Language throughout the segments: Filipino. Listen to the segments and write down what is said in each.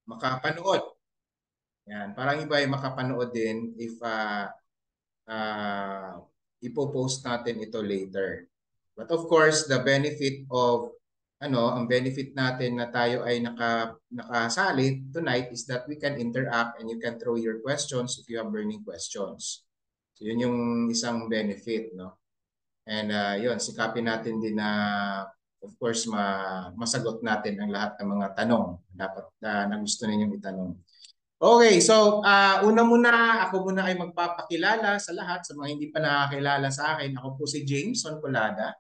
makapanood. Yan, parang iba ay makapanood din if uh, ipopost natin ito later. But of course, the benefit of ang benefit natin na tayo ay nakasali tonight is that we can interact and you can throw your questions if you have burning questions. So yun yung isang benefit, no? And yun, sikapin natin din na of course masagot natin ang lahat ng mga tanong dapat na gusto ninyong itanong. Okay, so una muna, ako muna ay magpapakilala sa lahat, sa mga hindi pa nakakilala sa akin. Ako po si Jameson Colada.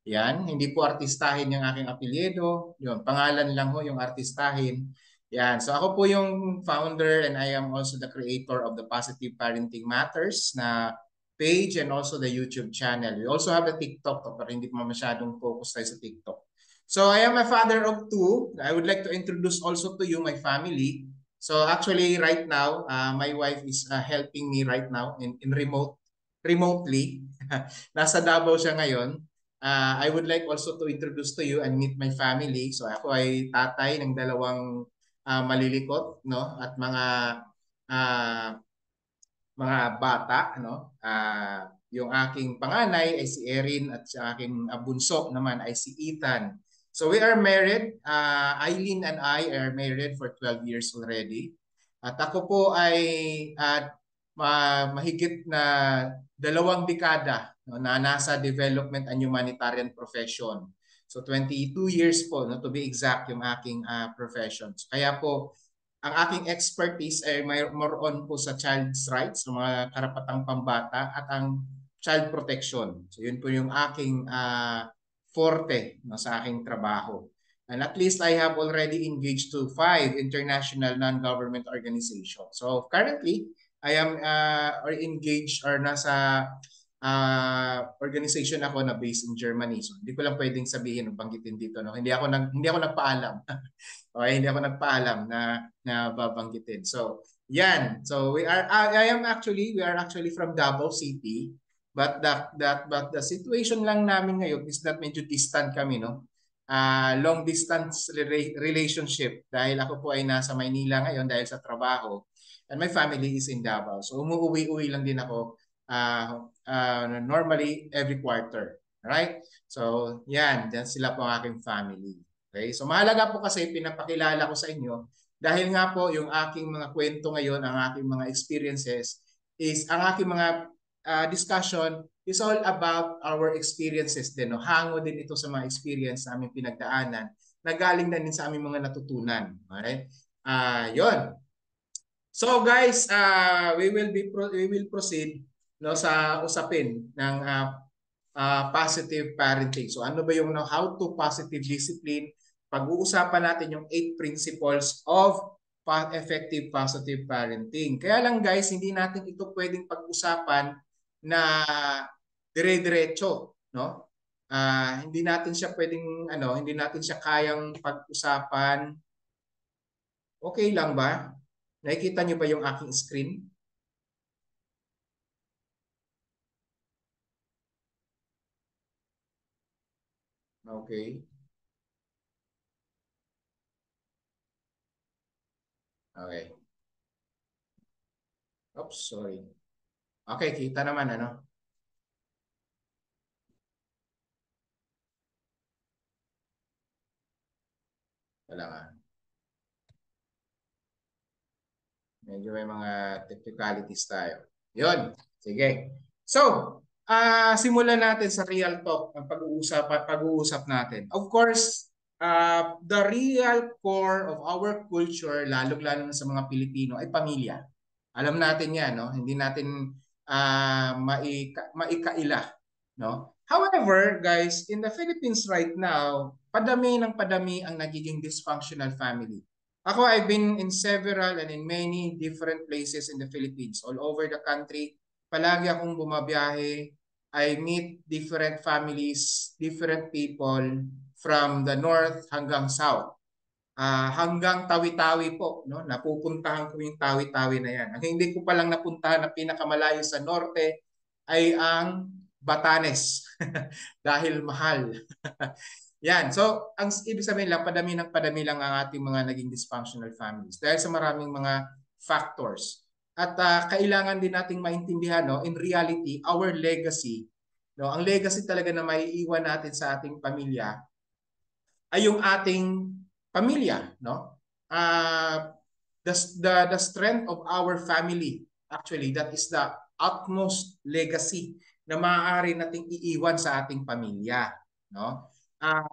Yan, hindi po artistahin yung aking apelyido. Yun, pangalan lang ho yung artistahin. Yan, so ako po yung founder and I am also the creator of the Positive Parenting Matters na page and also the YouTube channel. We also have the TikTok, pero hindi pa masyadong focus tayo sa TikTok. So I am a father of two. I would like to introduce also to you my family. So actually right now, my wife is helping me right now in remotely. Nasa Davao siya ngayon. I would like also to introduce to you and meet my family. So ako ay tatay ng dalawang malilikot, no, at uh, mga bata, no. Yung aking panganay ay si Erin at sa aking bunso naman ay si Ethan. So we are married. Eileen and I are married for 12 years already. At ako po ay mahigit na 2 dekada, no, na nasa development and humanitarian profession. So 22 years po, no, to be exact, yung aking profession. So, kaya po ang aking expertise ay more on po sa child's rights, sa mga karapatang pambata at ang child protection. So yun po yung aking forte, no, sa aking trabaho. And at least I have already engaged to 5 international non-government organizations. So currently, I am engaged or nasa organization ako na based in Germany. So hindi ko lang pwedeng sabihin o banggitin dito, no. Hindi ako nagpaalam. Okay, hindi ako nagpaalam na babanggitin. So, yan. So, we are actually from Davao City. But the situation lang namin ngayon is that medyo distant kami, no? Long distance relationship dahil ako po ay nasa Maynila ngayon dahil sa trabaho and my family is in Davao. So umuwi-uwi lang din ako normally every quarter. Right? So, yan. Yan sila po ang aking family. Okay? So mahalaga po kasi pinapakilala ko sa inyo dahil nga po yung aking mga kwento ngayon, ang aking mga experiences is ang aking mga discussion is all about our experiences din. No? Hango din ito sa mga experience na aming pinagdaanan na galing na din sa aming mga natutunan. Alright? Yon. So guys, we will proceed, no, sa usapin ng positive parenting. So ano ba yung how to positive discipline? Pag-uusapan natin yung 8 principles of effective positive parenting. Kaya lang guys, hindi natin ito pwedeng pag-usapan na dire-diretso, no? Hindi natin siya pwedeng hindi natin siya kayang pag-usapan. Okay lang ba? Nakikita niyo ba yung aking screen? Okay. Okay. Oops, sorry. Okay, kita naman ano. Wala nga. Medyo may mga technicalities tayo. Yun. Sige. So, simulan natin sa real talk ang pag-uusap natin. Of course, the real core of our culture, lalong-lalo na sa mga Pilipino, ay pamilya. Alam natin yan, no? Hindi natin maikaila, no? However, guys, in the Philippines right now, padami ng padami ang nagiging dysfunctional family. Ako, I've been in several and in many different places in the Philippines, all over the country. Palagi akong bumabiyahe. I meet different families, different people from the north hanggang south. Hanggang Tawi-Tawi po, no? Napupuntahan ko yung Tawi-Tawi na yan. Ang hindi ko palang napuntahan na pinakamalayo sa norte ay ang Batanes dahil mahal. Yan. So, ang ibig sabihin lang, padami lang ang ating mga naging dysfunctional families dahil sa maraming mga factors. At kailangan din nating maintindihan, no, in reality, our legacy, no, ang legacy talaga na maiiwan natin sa ating pamilya ay yung ating pamilya, no? Uh, the strength of our family, actually, that is the utmost legacy na maaari nating iiwan sa ating pamilya, no? Uh,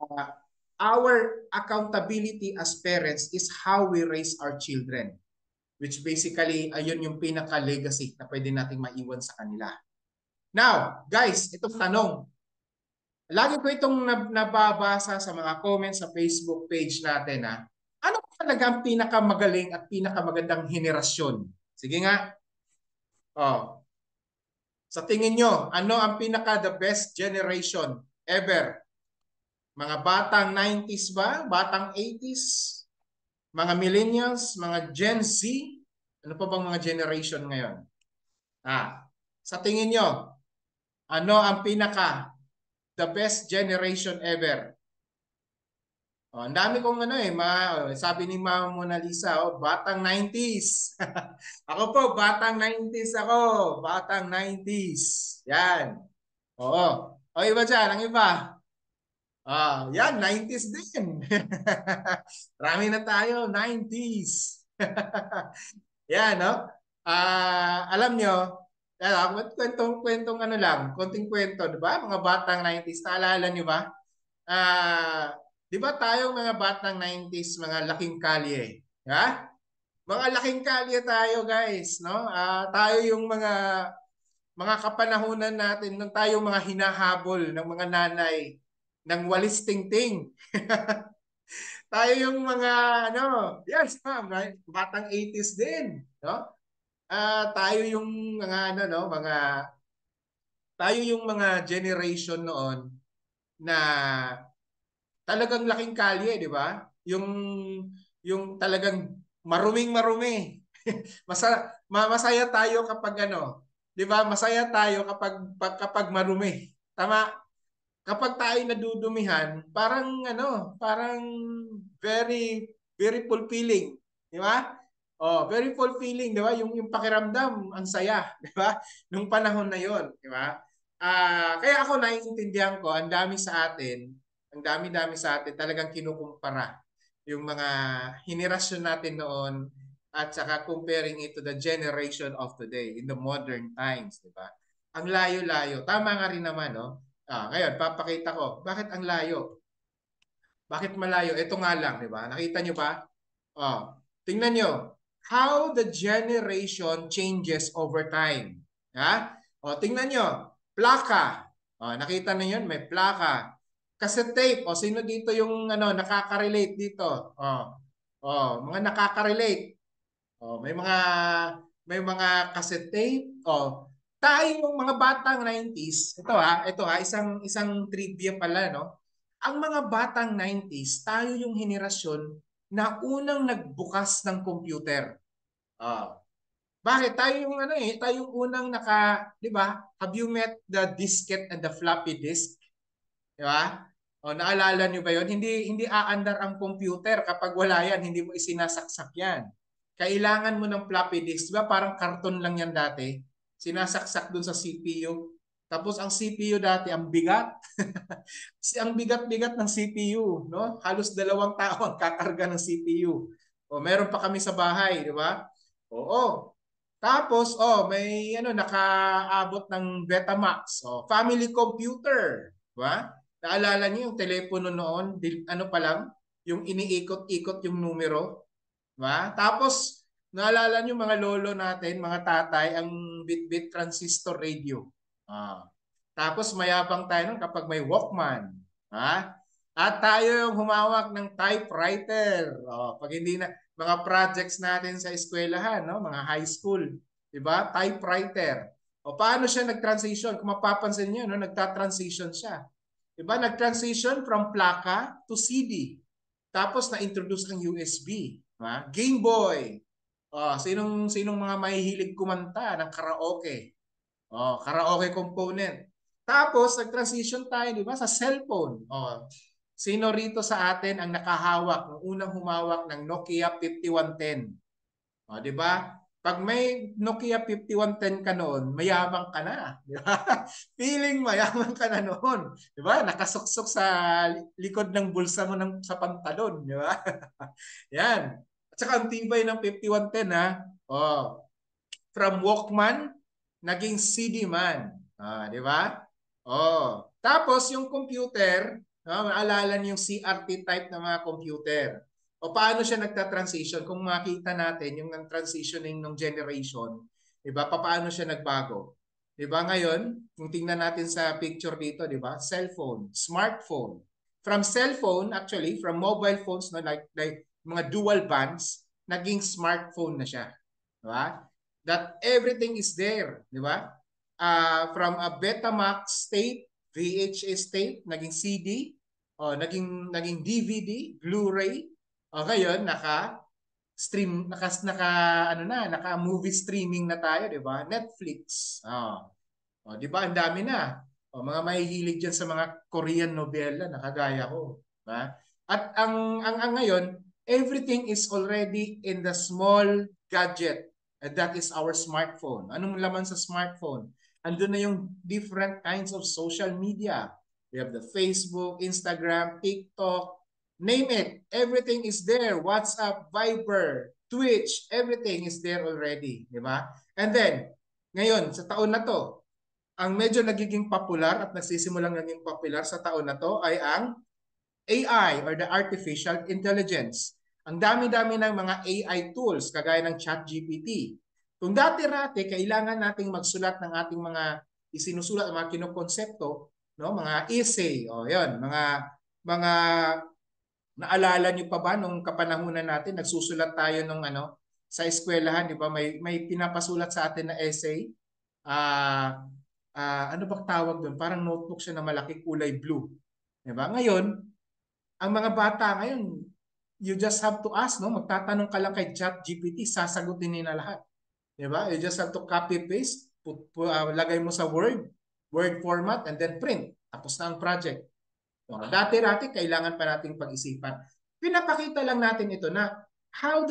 our accountability as parents is how we raise our children, which basically ayun yung pinaka-legacy na pwede nating maiwan sa kanila. Now, guys, itong tanong. Lagi ko itong nababasa sa mga comments sa Facebook page natin. Ha? Ano talaga ang pinakamagaling at pinakamagandang henerasyon? Sige nga. Oh, sa tingin nyo, ano ang pinaka the best generation ever? Mga batang 90s ba? Batang 80s? Mga millennials? Mga Gen Z? Ano pa bang mga generation ngayon? Sa tingin nyo, ano ang pinaka the best generation ever? Oh, ang dami kong ano sabi ni Ma'am Mona Lisa, batang 90s. Ako po, batang 90s ako. Batang 90s. Yan. Oo. O iba dyan, ang iba. Yan, 90s din. Marami na tayo, 90s. Yan, no? Alam nyo, kwentong ano lang, konting kwento, di ba? Mga batang 90s, naalala nyo ba? Di ba tayong mga batang 90s, mga laking kalye? Ha? Mga laking kalye tayo, guys, no? Tayo yung mga kapanahunan natin nung tayo mga hinahabol ng mga nanay ng walis tingting. Tayo yung mga ano, yes, ma'am, batang 80s din, no? Tayo yung mga ano no, tayo yung mga generation noon na talagang laking kalye, di ba? Yung talagang maruming-marumi. Masaya tayo kapag ano, 'di ba? Masaya tayo kapag marumi. Tama? Kapag tayo nadudumihan, parang ano, parang very very fulfilling, 'di ba? Oh, very fulfilling, 'di ba? Yung pakiramdam, ang saya, 'di ba? Nung panahon na 'yon, 'di ba? Kaya ako naiintindihan ko, ang dami-dami sa atin talagang kinukumpara yung mga henerasyon natin noon at saka comparing it to the generation of today in the modern times, di ba? Ang layo-layo. Tama nga rin naman, no? Ngayon, papakita ko. Bakit ang layo? Bakit malayo? Ito nga lang, di ba? Nakita nyo ba? Tingnan nyo. How the generation changes over time. Ha? Tingnan nyo. Plaka. Nakita na yun? May plaka. Cassette tape. Sino dito yung ano, nakaka-relate dito? Mga nakaka-relate. May mga cassette tape. Tayo yung mga batang 90s. Ito ha, isang trivia pala, no? Ang mga batang 90s, tayo yung henerasyon na unang nagbukas ng computer. Bakit? Tayo yung unang di ba? Have you met the diskette and the floppy disk? Di ba? Naalala niyo ba 'yon? Hindi aandar ang computer kapag wala yan, hindi mo isinasaksak yan. Kailangan mo ng floppy disk, di ba? Parang karton lang yan dati. Sinasaksak dun sa CPU. Tapos ang CPU dati, ang bigat. Ang bigat-bigat ng CPU, no? Halos 2 tao ang kakarga ng CPU. Meron pa kami sa bahay, di ba? Oo. Tapos, may nakaabot ng Betamax. Family computer, di ba? Naalala niyo yung telepono noon, ano pa lang, yung iniikot-ikot yung numero, di ba? Tapos, naalala niyo mga lolo natin, mga tatay, ang bit-bit transistor radio. Tapos mayabang tayo nun kapag may Walkman. At tayo yung humawak ng typewriter. Pag hindi na, mga projects natin sa eskwelahan, no? Mga high school, di ba? Typewriter. Paano siya nag-transition? Kung mapapansin niyo, no? Nagta-transition siya. Di ba? Nag-transition from plaka to CD. Tapos na-introduce ng USB. Diba? Game Boy. Sinong mga mahihilig kumanta ng karaoke? Karaoke component. Tapos, nag-transition tayo, di ba, sa cellphone. Sino rito sa atin ang nakahawak, ng unang humawak ng Nokia 5110? O, di ba? Pag may Nokia 5110 ka noon, mayaman ka na. Di ba? Feeling mayaman ka na noon. Di ba? Nakasuksok sa likod ng bulsa mo sa pantalon. Di ba? Yan. At saka ang tibay ng 5110 ha. Oh, from Walkman, naging CD man. Di ba? Oh. Tapos yung computer, maalala niyo yung CRT type na mga computer. O paano siya nagta-transition? Kung makita natin yung transitioning ng generation, 'di ba? Paano siya nagbago? 'Di ba ngayon, kung tingnan natin sa picture dito, 'di ba? Cellphone, smartphone. From cellphone, actually, from mobile phones no like mga dual bands, naging smartphone na siya. 'Di ba? That everything is there, 'di ba? From a Betamax tape, VHS tape, naging CD, naging DVD, Blu-ray. O ngayon naka-stream, naka movie streaming na tayo, 'di ba? Netflix. O 'di ba? Ang dami na. O mga mahihilig diyan sa mga Korean novela na kagaya ko, 'di ba? At ang ngayon, everything is already in the small gadget. And that is our smartphone. Anong laman sa smartphone? Andun na yung different kinds of social media. We have the Facebook, Instagram, TikTok, name it. Everything is there. WhatsApp, Viber, Twitch, everything is there already. Di ba? And then, ngayon, sa taon na to, ang medyo nagiging popular at nagsisimulang naging popular sa taon na to ay ang AI or the artificial intelligence. Ang dami-dami ng mga AI tools kagaya ng ChatGPT. Kung dati-rati kailangan nating magsulat ng ating mga isinusulat, mga kinokonsepto, no, mga essay, o 'yon, mga naalala niyo pa ba nung kapanahunan natin nagsusulat tayo nung sa eskwelahan, 'di ba? May pinapasulat sa atin na essay. Ah, ano bang tawag doon? Parang notebook siya na malaki, kulay blue. 'Di ba? Ngayon, ang mga bata ngayon, you just have to ask, no? Magtatanong ka lang kay ChatGPT, sasagutin nila lahat. 'Di ba? You just have to copy paste, lagay mo sa Word format and then print. Tapos na ang project. Dati-rati kailangan pa nating pag-isipan. Pinapakita lang natin ito na how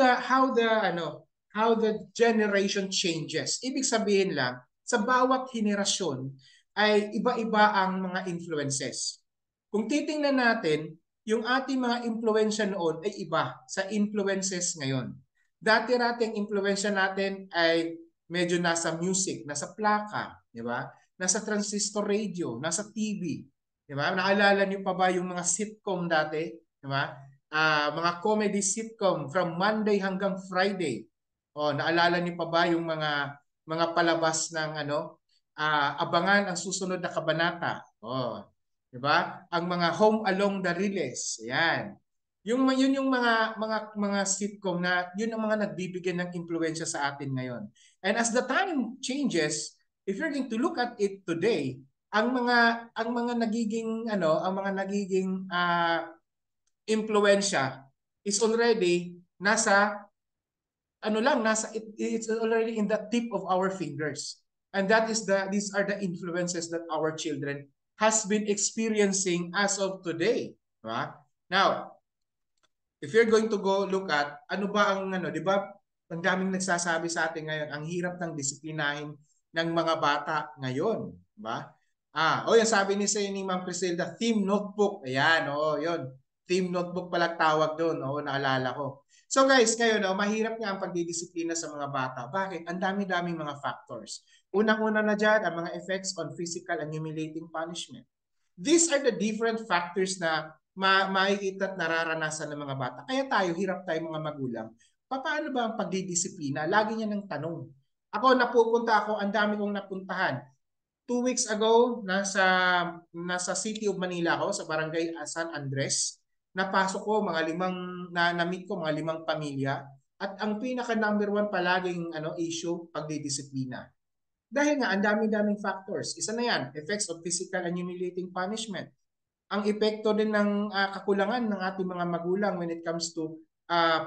the generation changes. Ibig sabihin lang, sa bawat henerasyon ay iba-iba ang mga influences. Kung titingnan natin, yung ating mga impluensya noon ay iba sa influences ngayon. Dati-rati ang impluensya natin ay medyo nasa music, nasa plaka, di ba? Nasa transistor radio, nasa TV. Di ba? Naalala niyo pa ba yung mga sitcom dati? Di ba? Mga comedy sitcom from Monday hanggang Friday. Naalala niyo pa ba yung mga palabas ng abangan ang susunod na kabanata? Di ba? Ang mga Home Along the Riles. Ayan. Yun yung mga sitcom na yun ang mga nagbibigyan ng impluwensya sa atin ngayon. And as the time changes, if you're going to look at it today, ang mga nagiging impluwensya is already it's already in the tip of our fingers. And these are the influences that our children has been experiencing as of today. Diba? Now, if you're going to go look at ano ba ang di ba? Ang daming nagsasabi sa atin ngayon, ang hirap ng disiplinahin ng mga bata ngayon, di ba? Yan sabi ni Ma'am Criselda, theme notebook. Ayan, yun. Theme notebook pala tawag doon. Naalala ko. So guys, ngayon, mahirap nga ang pagdidisiplina sa mga bata. Bakit? Ang dami-daming mga factors. Unang-una na dyan, ang mga effects on physical and humiliating punishment. These are the different factors na makikita at nararanasan ng mga bata. Kaya hirap tayo mga magulang. Paano ba ang pagdidisiplina? Lagi niya ng tanong. Ang dami kong napuntahan. 2 weeks ago, nasa City of Manila ako, sa Barangay San Andres. Napasok ko na-meet ko mga 5 pamilya. At ang pinaka number 1 palaging issue, pagdidisiplina. Dahil nga, ang dami-daming factors. Isa na yan, effects of physical and humiliating punishment. Ang epekto din ng kakulangan ng ating mga magulang when it comes to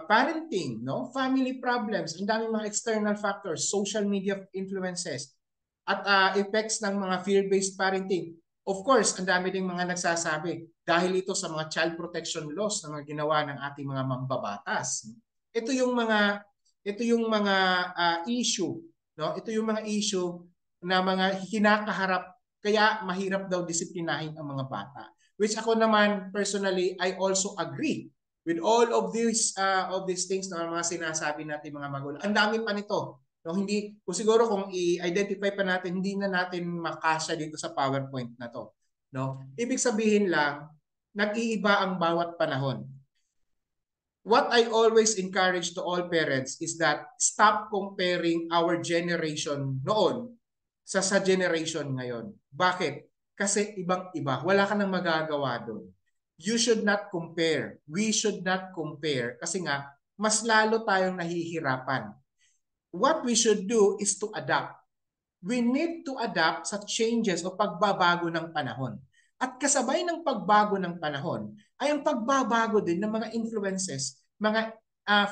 parenting, no? Family problems, ang daming mga external factors, social media influences, at effects ng mga fear-based parenting. Of course, ang dami ding mga nagsasabi dahil ito sa mga child protection laws na mga ginawa ng ating mga mambabatas. Ito yung mga issue, no? Ito yung mga issue na mga kinakaharap kaya mahirap daw disiplinahin ang mga bata. Which ako naman personally I also agree with all of these things na mga sinasabi natin mga magulang. Ang dami pa nito. No, hindi kung siguro kung i-identify pa natin hindi na natin makasya dito sa PowerPoint na to, no? Ibig sabihin lang nag-iiba ang bawat panahon. What I always encourage to all parents is that stop comparing our generation noon sa generation ngayon. Bakit? Kasi ibang-iba. Wala ka nang magagawa doon. You should not compare. We should not compare kasi nga mas lalo tayong nahihirapan. What we should do is to adapt. We need to adapt sa changes o pagbabago ng panahon. At kasabay ng pagbago ng panahon ay ang pagbabago din ng mga influences, mga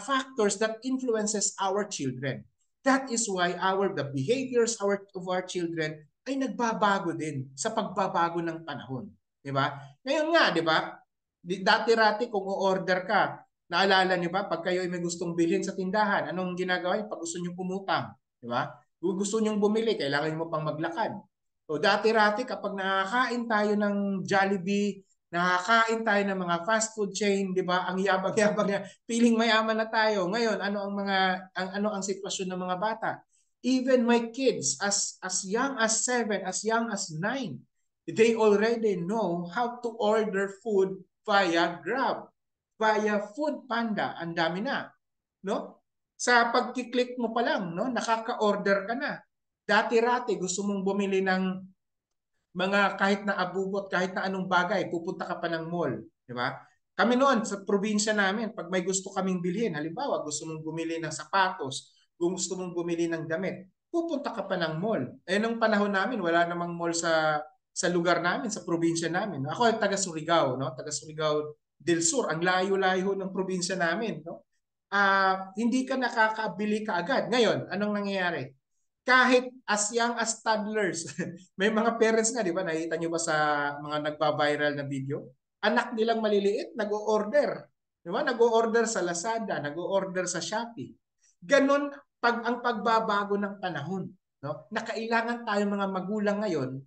factors that influences our children. That is why the behaviors of our children ay nagbabago din sa pagbabago ng panahon. Di ba? Ngayon nga, di ba? Dati-rati kung o-order ka, naalala niyo ba, pag kayo ay may gustong bilhin sa tindahan, anong ginagawa niyo? Pag gusto niyo pumutang, di ba? Kung gusto nyong bumili, kailangan mo pang maglakad. O dati-rati kapag nakakain tayo ng Jollibee, nakakain tayo ng mga fast food chain, 'di ba? Ang yabang-yabang niya, feeling mayaman na tayo. Ngayon, ano ang sitwasyon ng mga bata? Even my kids as young as 7, as young as 9, they already know how to order food via Grab, via Food Panda. Ang dami na, no? Sa pagkiklik mo pa lang, no, nakaka-order ka na. Dati-rati gusto mong bumili ng mga kahit na abubot, kahit na anong bagay, pupunta ka pa ng mall, di ba? Kami noon sa probinsya namin, pag may gusto kaming bilhin, halimbawa gusto mong bumili ng sapatos, gusto mong bumili ng damit, pupunta ka pa ng mall. Eh nung panahon namin, wala namang mall sa lugar namin, sa probinsya namin. Ako ay taga Surigao, no? Taga Surigao del Sur, ang layo-layo ng probinsya namin, no? Hindi ka nakakabili kaagad. Ngayon, anong nangyayari? Kahit as young as toddlers, may mga parents nga, di ba? Nakita nyo ba sa mga nagba-viral na video? Anak nilang maliliit, nag-o-order. Di ba? Nag-o-order sa Lazada, nag-o-order sa Shopee. Ganon ang pagbabago ng panahon. No? Na kailangan tayo mga magulang ngayon,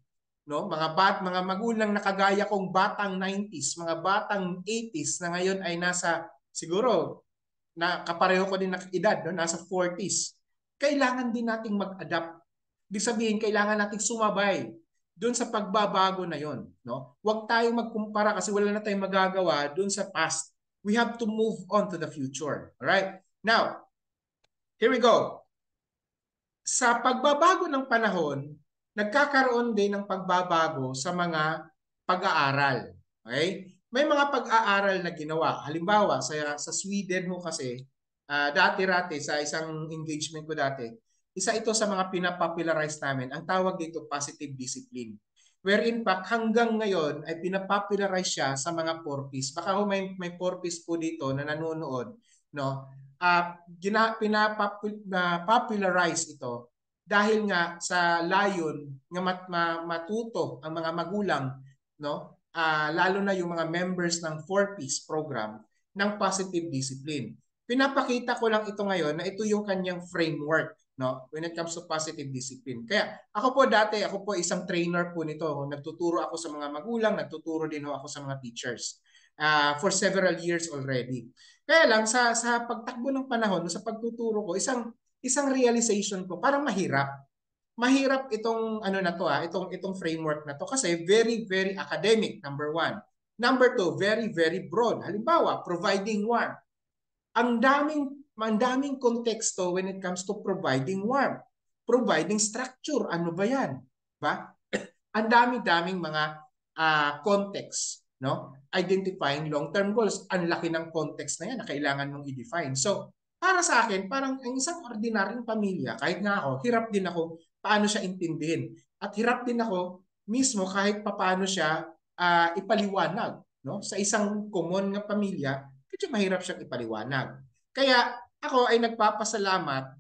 no? Mga magulang na kagaya kong batang 90s, mga batang 80s na ngayon ay nasa siguro na kapareho ko din ng edad, no? Nasa 40s. Kailangan din nating mag-adapt. Ibig sabihin, kailangan nating sumabay doon sa pagbabago na yon, no? Huwag tayong magkumpara kasi wala na tayong magagawa doon sa past. We have to move on to the future. All right? Now, here we go. Sa pagbabago ng panahon, nagkakaroon din ng pagbabago sa mga pag-aaral. Okay? May mga pag-aaral na ginawa. Halimbawa, sa Sweden ho kasi, dati-rati sa isang engagement ko dati, isa ito sa mga pinapopularize namin. Ang tawag dito positive discipline. Wherein fact hanggang ngayon ay pinapopularize siya sa mga porpis. Baka ho may porpis po dito na nanonood, no? Pinapopularize ito dahil nga sa layon nga matuto ang mga magulang, no? Lalo na yung mga members ng 4Ps program ng positive discipline. Pinapakita ko lang ito ngayon na ito yung kanyang framework, no, when it comes to positive discipline. Kaya ako po isang trainer po nito. Nagtuturo ako sa mga magulang, nagtuturo din ako sa mga teachers for several years already. Kaya lang sa pagtakbo ng panahon, sa pagtuturo ko, isang realization ko, parang mahirap. Mahirap itong ano na to itong framework na to kasi very very academic, number one. Number two, very very broad. Halimbawa, providing warmth. Ang daming konteksto when it comes to providing warmth. Providing structure, ano ba 'yan? Ba? Ang dami-daming mga context, no? Identifying long-term goals. Ang laki ng context na 'yan na kailangan mong i-define. So, para sa akin, parang ang isang ordinaryong pamilya, kahit nga ako, hirap din ako paano siya intindihin. At hirap din ako mismo kahit paano siya ipaliwanag, no? Sa isang common nga pamilya, medyo mahirap siyang ipaliwanag. Kaya ako ay nagpapasalamat,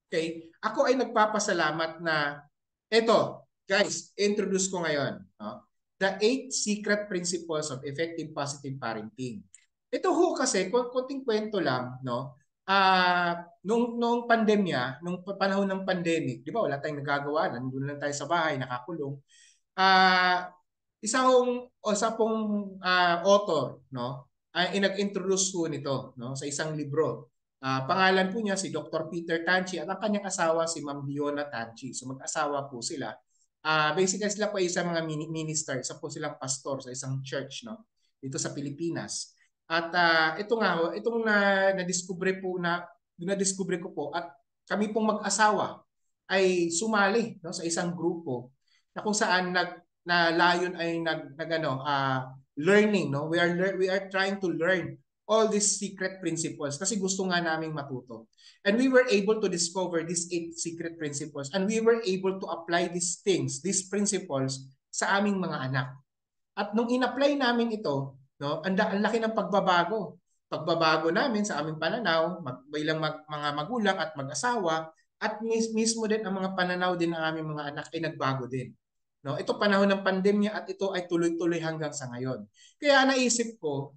okay? Ako ay nagpapasalamat na eto, Guys, introduce ko ngayon, no? The 8 secret principles of effective positive parenting. Ito ho kasi, konting kwento lang, no? Nung pandemya, nung panahon ng pandemic, di ba wala tayong nagagawa, nandun lang tayo sa bahay, nakakulong. Ah, isa pong author, no, ay nag-introduce po nito, no, sa isang libro. Pangalan po niya si Dr. Peter Tanchi at ang kanyang asawa si Ma'am Diona Tanchi. So mag-asawa po sila. Basically sila po ay isang mga minister, isa po silang pastor sa isang church, no, dito sa Pilipinas. At ito nga ho, itong na-discover ko po at kami pong mag-asawa ay sumali, no, sa isang grupo na kung saan na layon ay learning, no, we are trying to learn all these secret principles kasi gusto nga naming matuto. And we were able to discover these 8 secret principles and we were able to apply these things, these principles sa aming mga anak. At nung in-apply namin ito, no, ang laki ng pagbabago. Pagbabago namin sa aming pananaw, bilang mga magulang at mag-asawa, at mismo din ang mga pananaw din ng aming mga anak ay nagbago din. No, ito panahon ng pandemya at ito ay tuloy-tuloy hanggang sa ngayon. Kaya naisip ko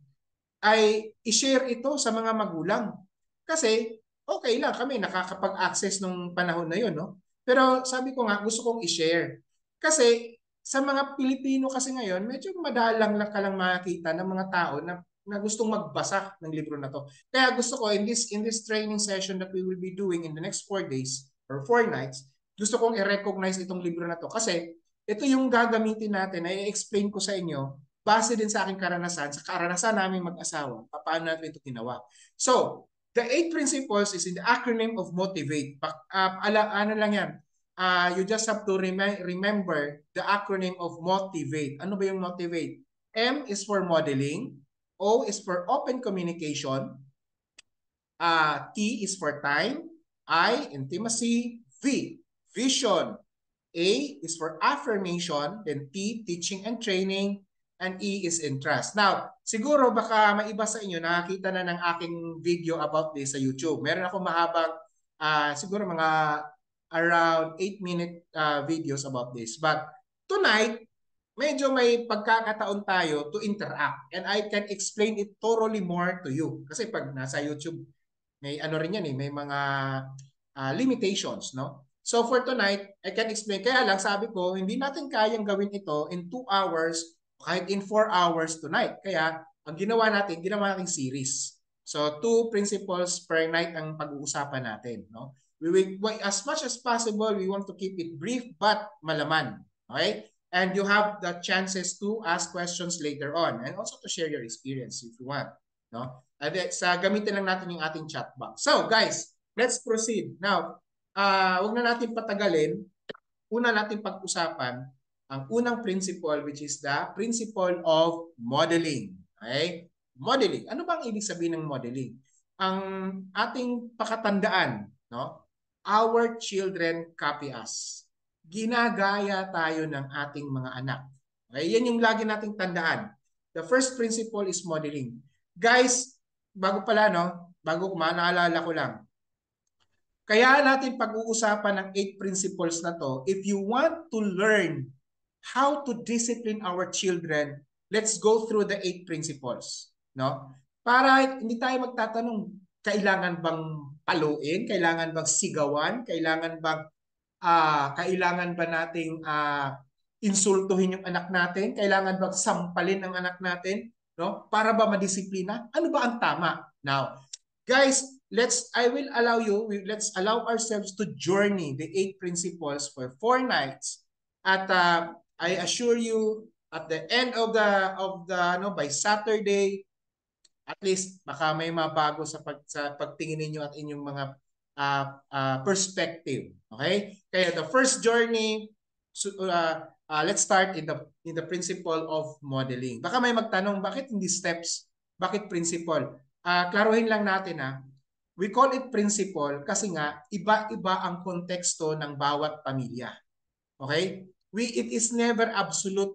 ay i-share ito sa mga magulang. Kasi okay lang kami nakakapag-access nung panahon na yun, no? Pero sabi ko nga gusto kong i-share. Kasi sa mga Pilipino kasi ngayon, medyo madalang lang ka lang makita ng mga tao na gustong magbasa ng libro na to. Kaya gusto ko in this training session that we will be doing in the next 4 days or 4 nights, gusto kong i-recognize itong libro na to kasi ito yung gagamitin natin, ay i-explain ko sa inyo base din sa aking karanasan, sa karanasan namin mag-asawa, paano natin ito ginawa. So, the 8 principles is in the acronym of MOTIVATE. Ano lang yan? You just have to remember the acronym of MOTIVATE. Ano ba yung MOTIVATE? M is for modeling, O is for open communication, T is for time, I, intimacy, V, vision, A is for affirmation, then T, teaching and training, and E is interest. Now, siguro baka maiba sa inyo, nakakita na ng aking video about this sa YouTube. Meron ako mahabang, siguro mga around 8-minute videos about this. But tonight, medyo may pagkakataon tayo to interact and I can explain it thoroughly more to you. Kasi pag nasa YouTube, may ano rin yan eh, may mga limitations, no? So for tonight, I can explain. Kaya lang sabi ko, hindi natin kayang gawin ito in 2 hours, kahit in 4 hours tonight. Kaya ang ginawa natin series. So 2 principles per night ang pag-uusapan natin, no? As much as possible, we want to keep it brief but malaman. Okay? And you have the chances to ask questions later on and also to share your experience if you want, no? At gamitin lang natin yung ating chat box. So guys, let's proceed. Now, wag na natin patagalin. Una natin pag-usapan ang unang principle which is the principle of modeling. Okay? Modeling. Ano bang ibig sabihin ng modeling? Ang ating pakatandaan, no? Our children copy us. Ginagaya tayo ng ating mga anak. Okay? Yan yung lagi nating tandaan. The first principle is modeling. Guys, bago naalala ko lang, kaya natin pag-uusapan ng 8 principles na to, if you want to learn how to discipline our children, let's go through the 8 principles, no? Para hindi tayo magtatanong, kailangan bang paluin, kailangan bang sigawan, kailangan ba nating insultuhin yung anak natin, kailangan bang sampalin ang anak natin, no? Para ba madisiplina? Ano ba ang tama? Now, guys, let's allow ourselves to journey the 8 principles for 4 nights. At I assure you, at the end of the by Saturday, at least baka may mabago sa pagtingin ninyo at inyong mga perspective. Okay? Kaya the first journey, let's start in the principle of modeling. Baka may magtanong, bakit hindi steps? Bakit principle? Klaruhin lang natin we call it principle kasi nga iba-iba ang konteksto ng bawat pamilya. Okay? It is never absolute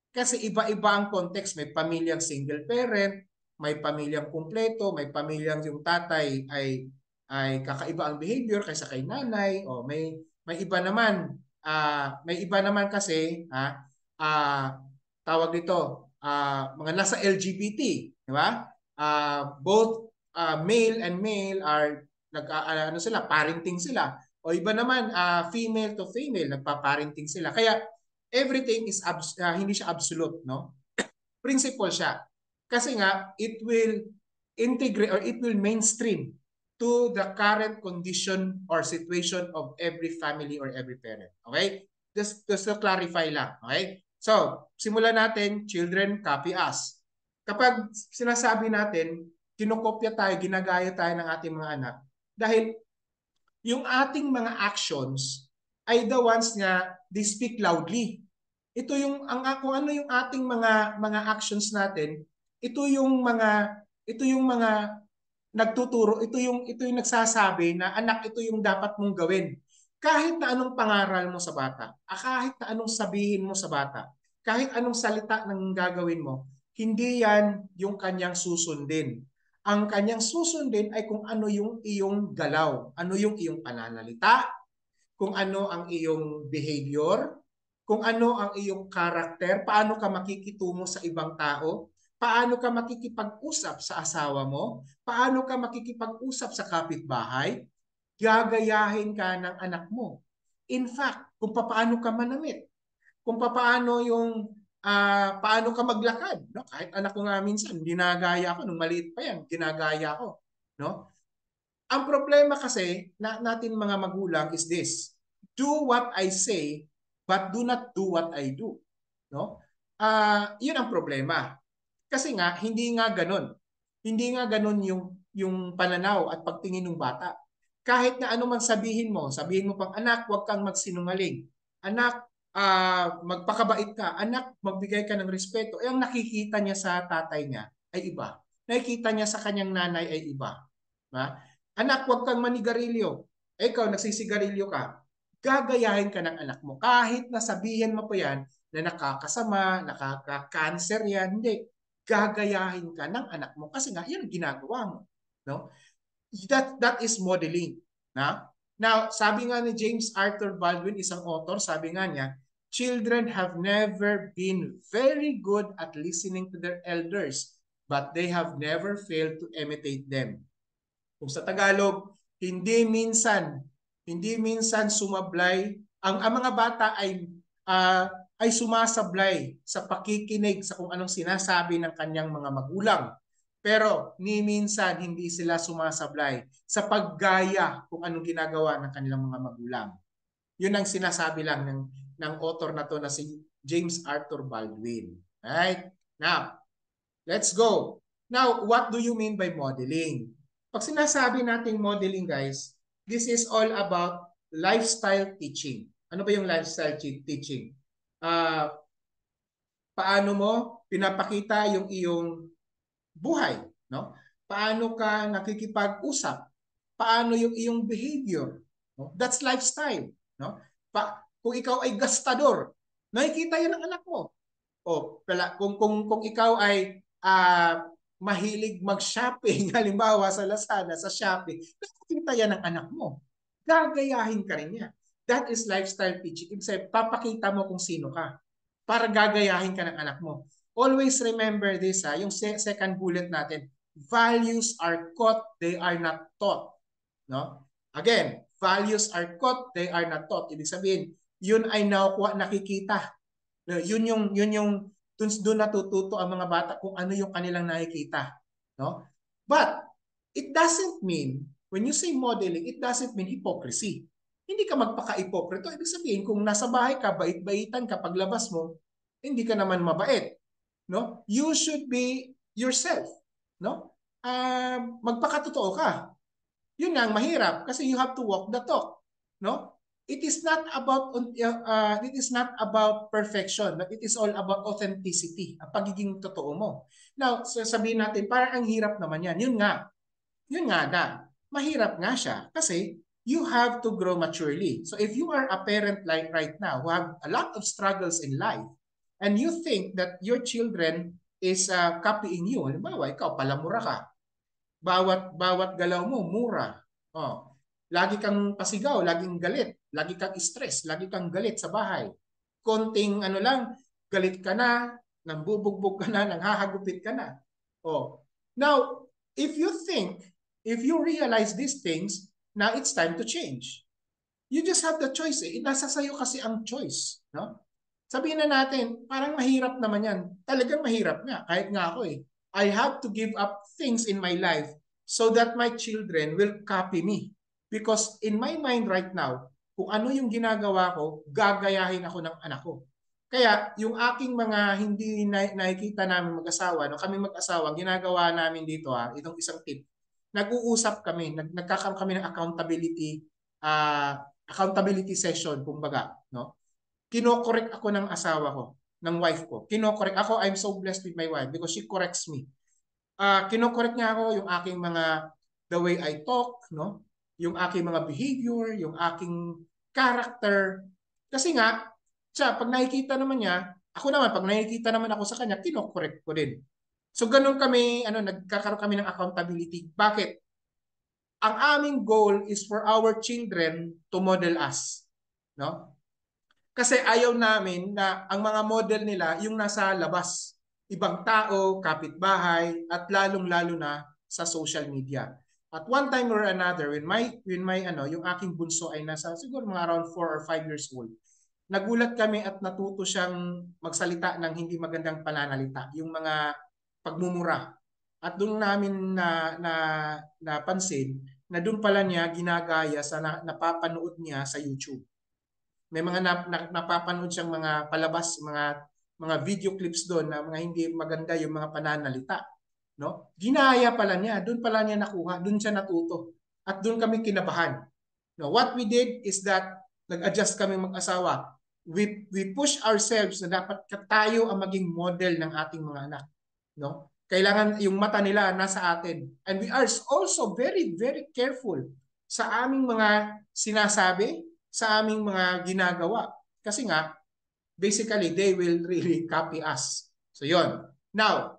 kasi iba-iba ang context. May pamilyang single parent, may pamilyang kumpleto, may pamilyang yung tatay ay kakaiba ang behavior kaysa kay nanay, o may iba naman May iba naman kasi, tawag dito, mga nasa LGBT, di ba? Both male and male are ano sila, parenting sila. O iba naman, female to female, nagpa-parenting sila. Kaya everything is hindi siya absolute, no? Principle siya. Kasi nga, it will integrate or it will mainstream to the current condition or situation of every family or every parent. Okay? Just to clarify lang. Okay? So, simulan natin, children copy us. Kapag sinasabi natin, kinokopya tayo, ginagaya tayo ng ating mga anak, dahil yung ating mga actions ay the ones nga they speak loudly. Ito yung kung ano yung ating mga actions natin, ito yung mga nagtuturo, ito yung nagsasabi na anak, ito yung dapat mong gawin. Kahit na anong pangaral mo sa bata, kahit na anong sabihin mo sa bata, kahit anong salita ng gagawin mo, hindi yan yung kanyang susundin. Ang kanyang susundin ay kung ano yung iyong galaw, ano yung iyong pananalita, kung ano ang iyong behavior, kung ano ang iyong karakter, paano ka makikitungo sa ibang tao, paano ka makikipag-usap sa asawa mo, paano ka makikipag-usap sa kapitbahay, gagayahin ka ng anak mo. In fact, kung paano ka manamit, kung paano ka maglakad, no? Kahit anak ko nga minsan, ginagaya ko nung maliit pa yan, ginagaya ko, no? Ang problema kasi natin mga magulang is this. Do what I say, but do not do what I do. No? Yun ang problema. Kasi nga, hindi nga ganun. Hindi nga ganun yung pananaw at pagtingin ng bata. Kahit na ano man sabihin mo pang anak, huwag kang magsinungaling. Anak, magpakabait ka. Anak, magbigay ka ng respeto. Ang nakikita niya sa tatay niya ay iba. Nakikita niya sa kanyang nanay ay iba. Ha? Anak, huwag kang manigarilyo. Ikaw, nagsisigarilyo ka. Gagayahin ka ng anak mo. Kahit na sabihin mo pa yan na nakakasama, nakaka-cancer yan, hindi. Gagayahin ka ng anak mo kasi nga yan ang ginagawa mo. No? That is modeling. Na? Now, sabi nga ni James Arthur Baldwin, isang author, sabi nga niya, children have never been very good at listening to their elders, but they have never failed to imitate them. Kung sa Tagalog, hindi minsan sumablay ang mga bata ay sumasablay sa pakikinig sa kung anong sinasabi ng kanyang mga magulang. Pero ni minsan hindi sila sumasablay sa paggaya kung anong ginagawa ng kanilang mga magulang. Yun ang sinasabi lang ng author na to na si James Arthur Baldwin. Right? Now, let's go. Now, what do you mean by modeling? Pag sinasabi nating modeling, guys, this is all about lifestyle teaching. Ano ba yung lifestyle teaching? Paano mo pinapakita yung iyong buhay, no? Paano ka nakikipag-usap? Paano yung iyong behavior? No? That's lifestyle, no? Kung ikaw ay gastador, nakikita yan ng anak mo. O kung ikaw ay mahilig mag-shopping, halimbawa sa Lazada, sa Shopee, nakikita yan ng anak mo. Gagayahin ka rin niya. That is lifestyle teaching. Ibig papakita mo kung sino ka para gagayahin ka ng anak mo. Always remember this, yung second bullet natin. Values are caught, they are not taught. No? Again, values are caught, they are not taught. Ibig sabihin, yun ay nakikita. Yun yung doon natututo ang mga bata kung ano yung kanilang nakikita, no? But it doesn't mean when you say modeling, it doesn't mean hypocrisy. Hindi ka magpaka-ipokrito. Ibig sabihin kung nasa bahay ka, bait-baitan ka, paglabas mo, hindi ka naman mabait, no? You should be yourself, no? Magpakatotoo ka. Yun nga ang mahirap kasi you have to walk the talk, no? It is not about perfection, but it is all about authenticity, ang pagiging totoo mo. Now, sabihin natin, parang ang hirap naman yan. Yun nga na, mahirap nga siya kasi you have to grow maturely. So if you are a parent like right now who have a lot of struggles in life and you think that your children is copying you, halimbawa, ikaw palamura ka, bawat galaw mo mura. Oh, lagi kang pasigaw, laging galit. lagi kang stress, lagi kang galit sa bahay. Konting ano lang, galit ka na, nambubugbog ka na, nanghahagupit ka na. Oh. Now, if you think, if you realize these things, now it's time to change. You just have the choice eh. Nasa sayo kasi ang choice. No? Sabihin na natin, parang mahirap naman yan. Talagang mahirap nga. Kahit nga ako eh. I have to give up things in my life so that my children will copy me. Because in my mind right now, kung ano yung ginagawa ko, gagayahin ako ng anak ko. Kaya yung aking mga hindi nakikita namin mag-asawa, no, kami mag-asawa, ginagawa namin dito itong isang tip. Nag-uusap kami, nagkakaroon kami ng accountability session, kumbaga, no? Kino-correct ako ng asawa ko, ng wife ko. Kino-correct ako. I'm so blessed with my wife because she corrects me. Kino-correct niya ako yung aking mga the way I talk, no? Yung aking mga behavior, yung aking character. Kasi nga, siya, pag nakikita naman niya, ako naman, pag nakikita naman ako sa kanya, kino-correct ko din. So ganun kami, nagkakaroon kami ng accountability. Bakit? Ang aming goal is for our children to model us, no? Kasi ayaw namin na ang mga model nila yung nasa labas. Ibang tao, kapitbahay, at lalong-lalo na sa social media. At one time or another, yung aking bunso ay nasa siguro mga around 4 or 5 years old, nagulat kami at natuto siyang magsalita ng hindi magandang pananalita, yung mga pagmumura. At doon namin napansin na doon pala niya ginagaya sa napapanood niya sa YouTube. May mga napapanood siyang mga palabas, mga video clips doon na mga hindi maganda yung mga pananalita, no? Ginaya pala niya, doon pala niya nakuha, doon siya natuto. At doon kami kinabahan. No, what we did is that nag-adjust kami mag-asawa. We push ourselves na dapat tayo ang maging model ng ating mga anak, no? Kailangan yung mata nila nasa atin. And we are also very, very careful sa aming mga sinasabi, sa aming mga ginagawa. Kasi nga, basically, they will really copy us. So yon. Now,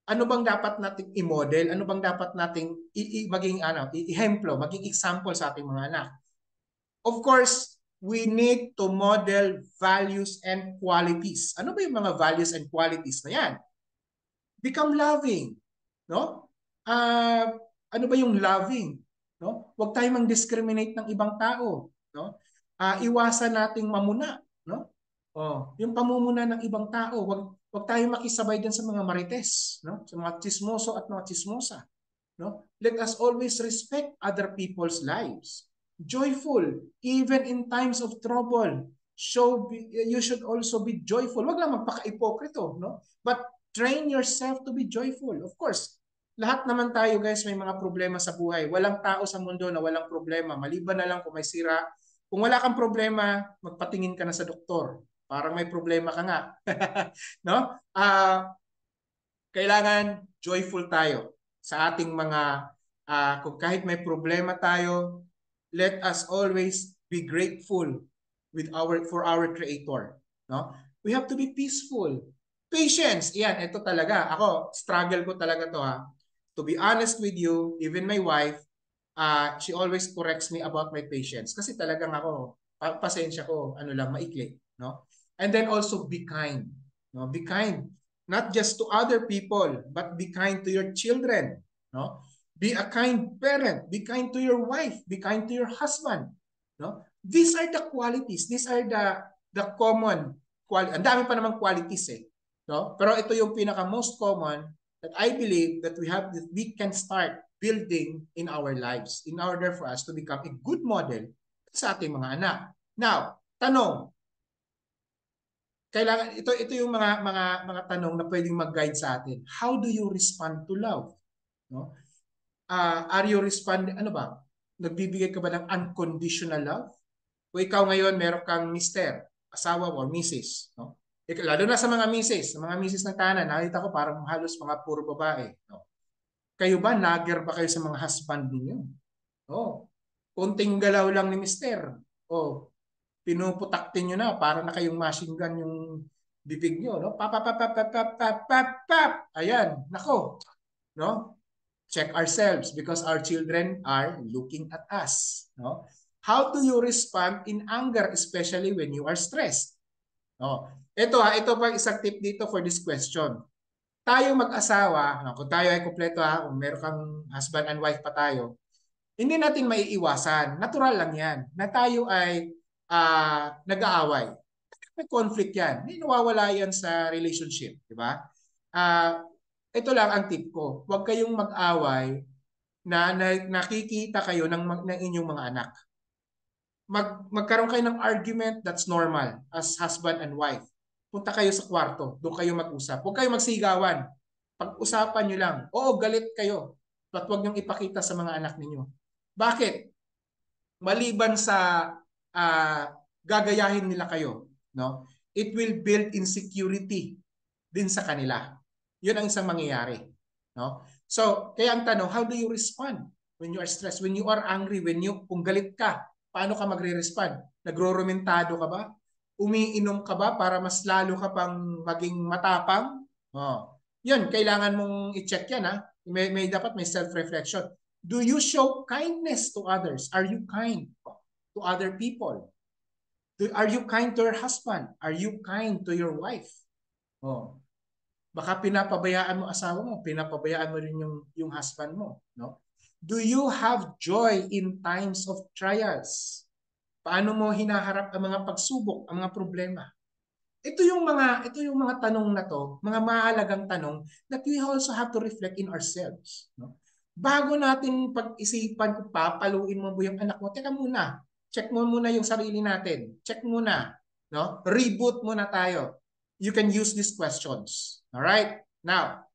ano bang dapat nating i-model? Ano bang dapat nating maging i-ehemplo, maging example sa ating mga anak? Of course, we need to model values and qualities. Ano ba yung mga values and qualities na yan? Become loving, no? Ano ba yung loving, no? Huwag tayong mang-discriminate ng ibang tao, no? Iwasan nating mamuna, no? Oh, yung pamumuna ng ibang tao, wag tayong makisabay din sa mga marites, no? Sa mga chismoso at mga chismosa, no? Let us always respect other people's lives. Joyful even in times of trouble. You should also be joyful. Wag lang magpaka-ipokrito, no? But train yourself to be joyful. Of course, lahat naman tayo guys may mga problema sa buhay. Walang tao sa mundo na walang problema. Maliban na lang kung may sira. Kung wala kang problema, magpatingin ka na sa doktor. Parang may problema ka nga. No? Kailangan joyful tayo sa ating mga kung kahit may problema tayo, let us always be grateful for our creator, no? We have to be peaceful. Patience, yan, ito talaga. Ako, struggle ko talaga to To be honest with you, even my wife, she always corrects me about my patience. Kasi talagang ako, pasensya ko, maikli, no? And then also be kind. No? Be kind. Not just to other people, but be kind to your children. No? Be a kind parent. Be kind to your wife. Be kind to your husband. No? These are the qualities. These are the common qualities. Ang dami pa namang qualities eh. No? Pero ito yung pinaka most common that I believe that we can start building in our lives in order for us to become a good model sa ating mga anak. Now, tanong, kailangan ito yung mga tanong na pwedeng mag-guide sa atin. How do you respond to love? No? Are you responding Nagbibigay ka ba ng unconditional love? O ikaw ngayon meron kang mister, asawa mo, or misis, no? Lalo na sa mga misis ng tahanan, nakita ko parang halos mga puro babae, no? Kayo ba nagger ba kayo sa mga husband ninyo? Oh. Kunting galaw lang ni mister. Oh, pinuputaktin nyo na para na kayong machine gun yung bibig nyo, no? Pap pap pap pap pap pap pap pap. Ayan, nako, no? Check ourselves because our children are looking at us, no? How do you respond in anger, especially when you are stressed? Oh, ito pa isang tip dito for this question. Tayo mag-asawa, kung tayo ay kumpleto kung meron kang husband and wife pa tayo, hindi natin maiiwasan. Natural lang yan na tayo ay nag-aaway. May conflict yan. Hindi nawawala yan sa relationship. Di ba? Uh, ito lang ang tip ko. Huwag kayong mag-away na nakikita kayo ng inyong mga anak. Magkaroon kayo ng argument, that's normal as husband and wife. Punta kayo sa kwarto, doon kayo mag-usap. Huwag kayo magsigawan. Pag-usapan nyo lang. Oo, galit kayo. But huwag niyong ipakita sa mga anak ninyo. Bakit? Maliban sa gagayahin nila kayo, no? It will build insecurity din sa kanila. Yun ang isang mangyayari, no? So, kaya ang tanong, how do you respond when you are stressed, when you are angry, kung galit ka, paano ka magre-respond? Nagro-rumentado ka ba? Umiinom ka ba para mas lalo ka pang maging matapang? Oh. Yun, kailangan mong i-check yan ha. Dapat may self-reflection. Do you show kindness to others? Are you kind to other people? Are you kind to your husband? Are you kind to your wife? Oh. Baka pinapabayaan mo asawa mo, pinapabayaan mo rin yung husband mo, no? Do you have joy in times of trials? Paano mo hinaharap ang mga pagsubok, ang mga problema? Ito yung mga tanong na to, mga mahalagang tanong that we also have to reflect in ourselves, no? Bago natin pag-isipan kung papaluin mo ba yung anak mo, teka muna, check mo muna yung sarili natin. Check muna, no? Reboot muna tayo. You can use these questions. All right? Now,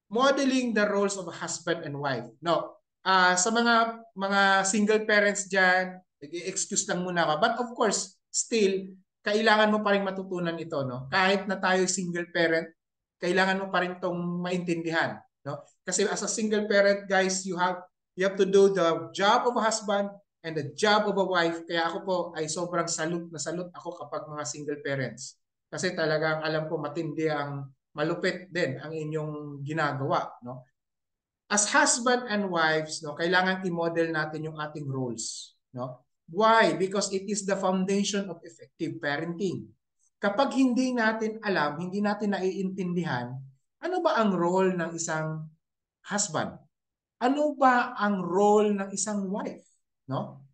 modeling the roles of a husband and wife. No. Sa mga single parents diyan, excuse lang muna ako. But of course, still kailangan mo pa rin matutunan ito, no? Kahit na tayo single parent, kailangan mo pa rin tong maintindihan, no? Kasi as a single parent, guys, you have to do the job of a husband and the job of a wife. Kaya ako po ay sobrang salute ako kapag mga single parents. Kasi talagang alam ko matindi ang malupit din ang inyong ginagawa, no? As husband and wives, no, kailangan i-model natin yung ating roles, no? Why? Because it is the foundation of effective parenting. Kapag hindi natin alam, hindi natin naiintindihan, ano ba ang role ng isang husband? Ano ba ang role ng isang wife, no?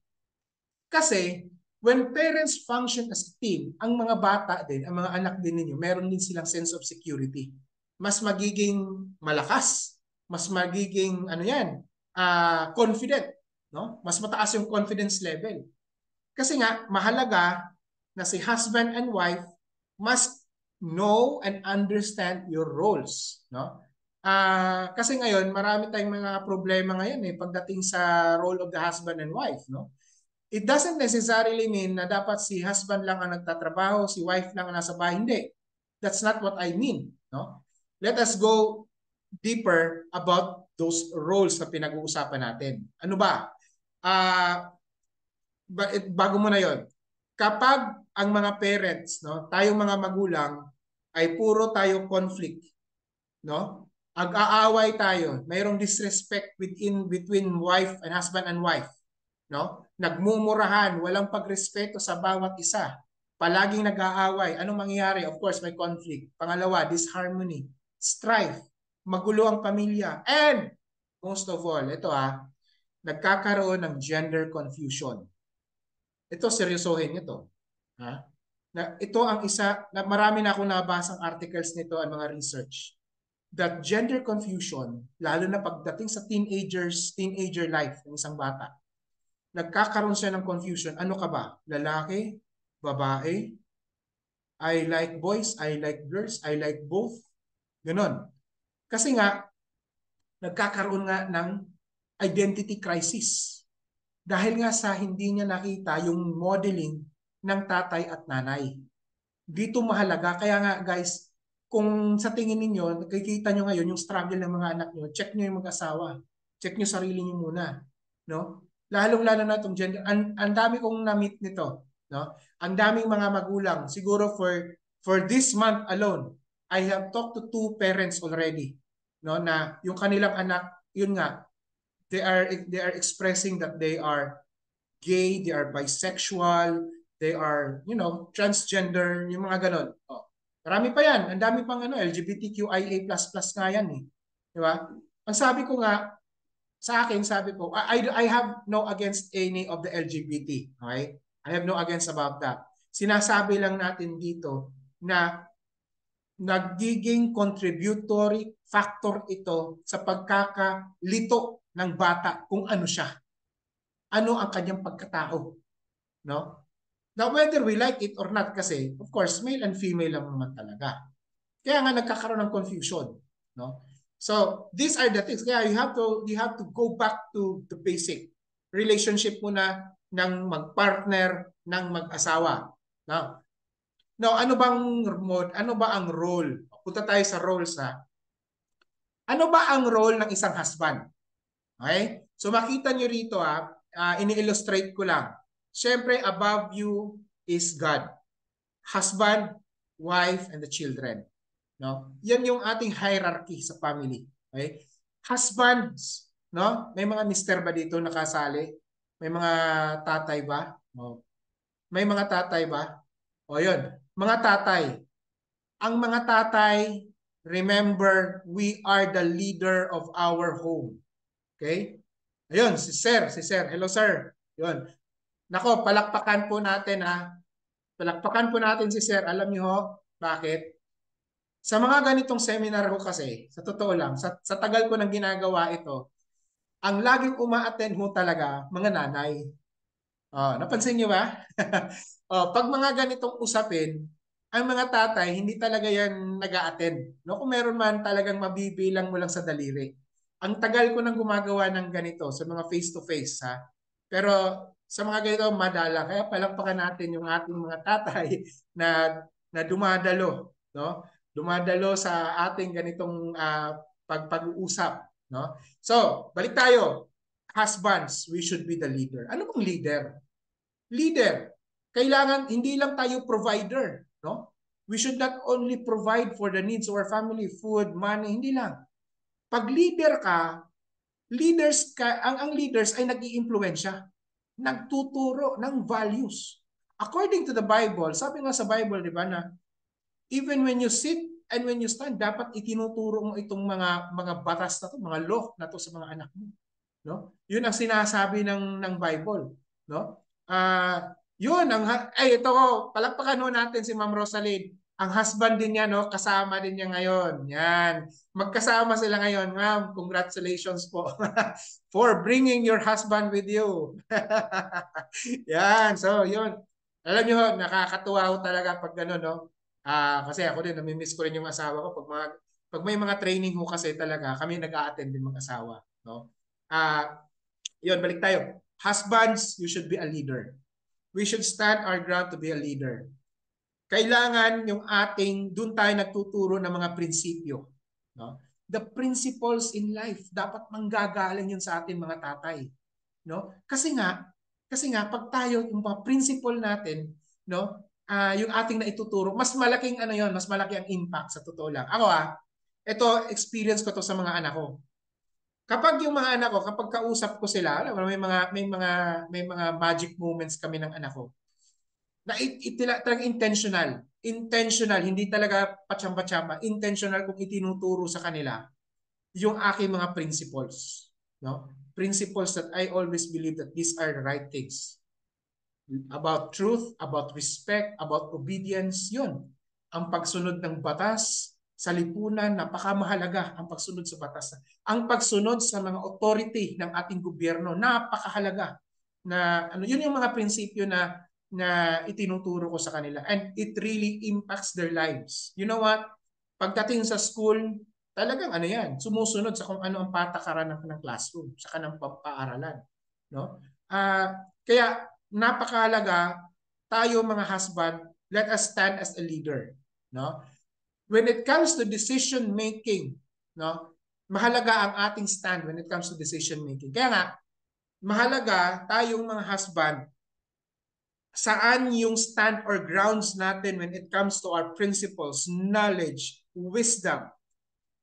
Kasi when parents function as a team, ang mga bata din, ang mga anak din ninyo, meron din silang sense of security. Mas magiging malakas, mas magiging confident, no? Mas mataas yung confidence level. Kasi nga mahalaga na si husband and wife must know and understand your roles, no? Kasi ngayon marami tayong mga problema ngayon pagdating sa role of the husband and wife, no? It doesn't necessarily mean na dapat si husband lang ang nagtatrabaho, si wife lang ang nasa bahay. Hindi. That's not what I mean, no? Let us go deeper about those roles na pinag-uusapan natin. Ano ba? Bago mo na yon. Kapag ang mga parents, no, tayong mga magulang ay puro tayo conflict, no? Ag-aaway tayo, mayroong disrespect between wife and husband and wife, no? Nagmumurahan, walang pagrespeto sa bawat isa. Palaging nag-aaway. Anong mangyayari? Of course, may conflict. Pangalawa, disharmony, strife, magulo ang pamilya, and most of all, ito nagkakaroon ng gender confusion. Ito, seryosohin ito. Ito ang isa, marami na akong nabasang articles nito at mga research. That gender confusion, lalo na pagdating sa teenager life ng isang bata, nagkakaroon siya ng confusion. Ano ka ba? Lalaki? Babae? I like boys? I like girls? I like both? Ganon. Kasi nga, nagkakaroon nga ng identity crisis. Dahil nga sa hindi niya nakita yung modeling ng tatay at nanay. Dito mahalaga. Kaya nga guys, kung sa tingin ninyo, nakikita nyo ngayon yung struggle ng mga anak nyo, check nyo yung mag-asawa. Check nyo sarili nyo muna. No? Lalong-lalo na itong gender. Ang dami kong na-meet nito. No? Ang daming mga magulang. Siguro for this month alone, I have talked to 2 parents already. No? Na yung kanilang anak, yun nga, they are expressing that they are gay, they are bisexual, they are, transgender, yung mga ganon. Oh. Marami pa yan. Ang dami pang LGBTQIA++ nga yan eh. Di ba? Ang sabi ko nga, sa akin, sabi ko, I have no against any of the LGBT. Okay? I have no against about that. Sinasabi lang natin dito na nagiging contributory factor ito sa pagkakalito ng bata kung ano siya. Ano ang kanyang pagkatao. No? Now, whether we like it or not kasi, of course, male and female lang naman talaga. Kaya nga nagkakaroon ng confusion. No? So, these are the things. Kaya you have to go back to the basic relationship muna ng magpartner, ng mag-asawa. Now, ano ba ang role? Punta tayo sa roles ha. Ano ba ang role ng isang husband? Okay? So makita nyo rito ini-illustrate ko lang. Siyempre, above you is God. Husband, wife, and the children. No? Yan yung ating hierarchy sa family. Okay? Husbands, no? May mga mister ba dito nakasali? May mga tatay ba? No. May mga tatay ba? O yun, mga tatay. Ang mga tatay, remember, we are the leader of our home. Okay? Ayun, si Sir. Hello, Sir. Yun. Nako, palakpakan po natin Palakpakan po natin si Sir. Alam niyo ho, bakit? Sa mga ganitong seminar ko kasi, sa totoo lang, sa tagal ko nang ginagawa ito, ang laging uma-attend ho talaga, mga nanay. Napansin niyo ba? Pag mga ganitong usapin, ang mga tatay, hindi talaga yan nag-a-attend. No? Kung meron man talagang mabibilang mo lang sa daliri. Ang tagal ko nang gumagawa ng ganito sa mga face-to-face. Pero sa mga ganito, madala. Kaya palakpakan natin yung ating mga tatay na dumadalo. No? Dumadalo sa ating ganitong pag-uusap. No? So, balik tayo. Husbands, we should be the leader. Ano bang leader? Leader. Kailangan hindi lang tayo provider, no? We should not only provide for the needs of our family, food, money, hindi lang. Pag leader ka, ang leaders ay nag-iimpluwensya, nagtuturo ng values. According to the Bible, sabi nga sa Bible, di ba, na even when you sit and when you stand, dapat itinuturo mo itong mga batas na to, mga law na to sa mga anak mo, no? Yun ang sinasabi ng Bible, no? Yun ito ko, palakpakan ho natin si Ma'am Rosaline. Ang husband din niya, no, kasama din niya ngayon. Yan. Magkasama sila ngayon, ma'am. Congratulations po for bringing your husband with you. Yan. So, yun. Alam niyo, nakakatuwa ho talaga pag gano'n, no? Kasi ako din, namimiss ko rin yung asawa ko. Pag may mga training ho kasi talaga, kami nag-a-attend din mag-asawa, no? Yun, balik tayo. Husbands, you should be a leader. We should stand our ground to be a leader. Kailangan yung doon tayo nagtuturo ng mga prinsipyo. No? The principles in life, dapat manggagaling yun sa ating mga tatay. No? Kasi nga, pag tayo, yung mga principle natin, no? Yung ating naituturo, mas malaking mas malaki ang impact sa totoo lang. Ako ito, experience ko to sa mga anak ko. Kapag yung mga anak ko, kapag kausap ko sila, alam mo, may mga magic moments kami ng anak ko. Na talagang intentional, hindi talaga patsamba-tsamba, intentional kung itinuturo sa kanila yung aking mga principles, no? Principles that I always believe that these are the right things. About truth, about respect, about obedience, yun. Ang pagsunod ng batas, sa lipunan, napakamahalaga ang pagsunod sa batas. Ang pagsunod sa mga authority ng ating gobyerno, napakahalaga. Yun yung mga prinsipyo na itinuturo ko sa kanila. And it really impacts their lives. You know what? Pagdating sa school, talagang sumusunod sa kung ano ang patakaran ng classroom, sa kanang paaralan. No? Kaya napakahalaga tayo mga husband, let us stand as a leader. No? When it comes to decision making, no, mahalaga ang ating stand when it comes to decision making. Kaya nga, mahalaga tayong mga husband, saan yung stand or grounds natin when it comes to our principles, knowledge, wisdom.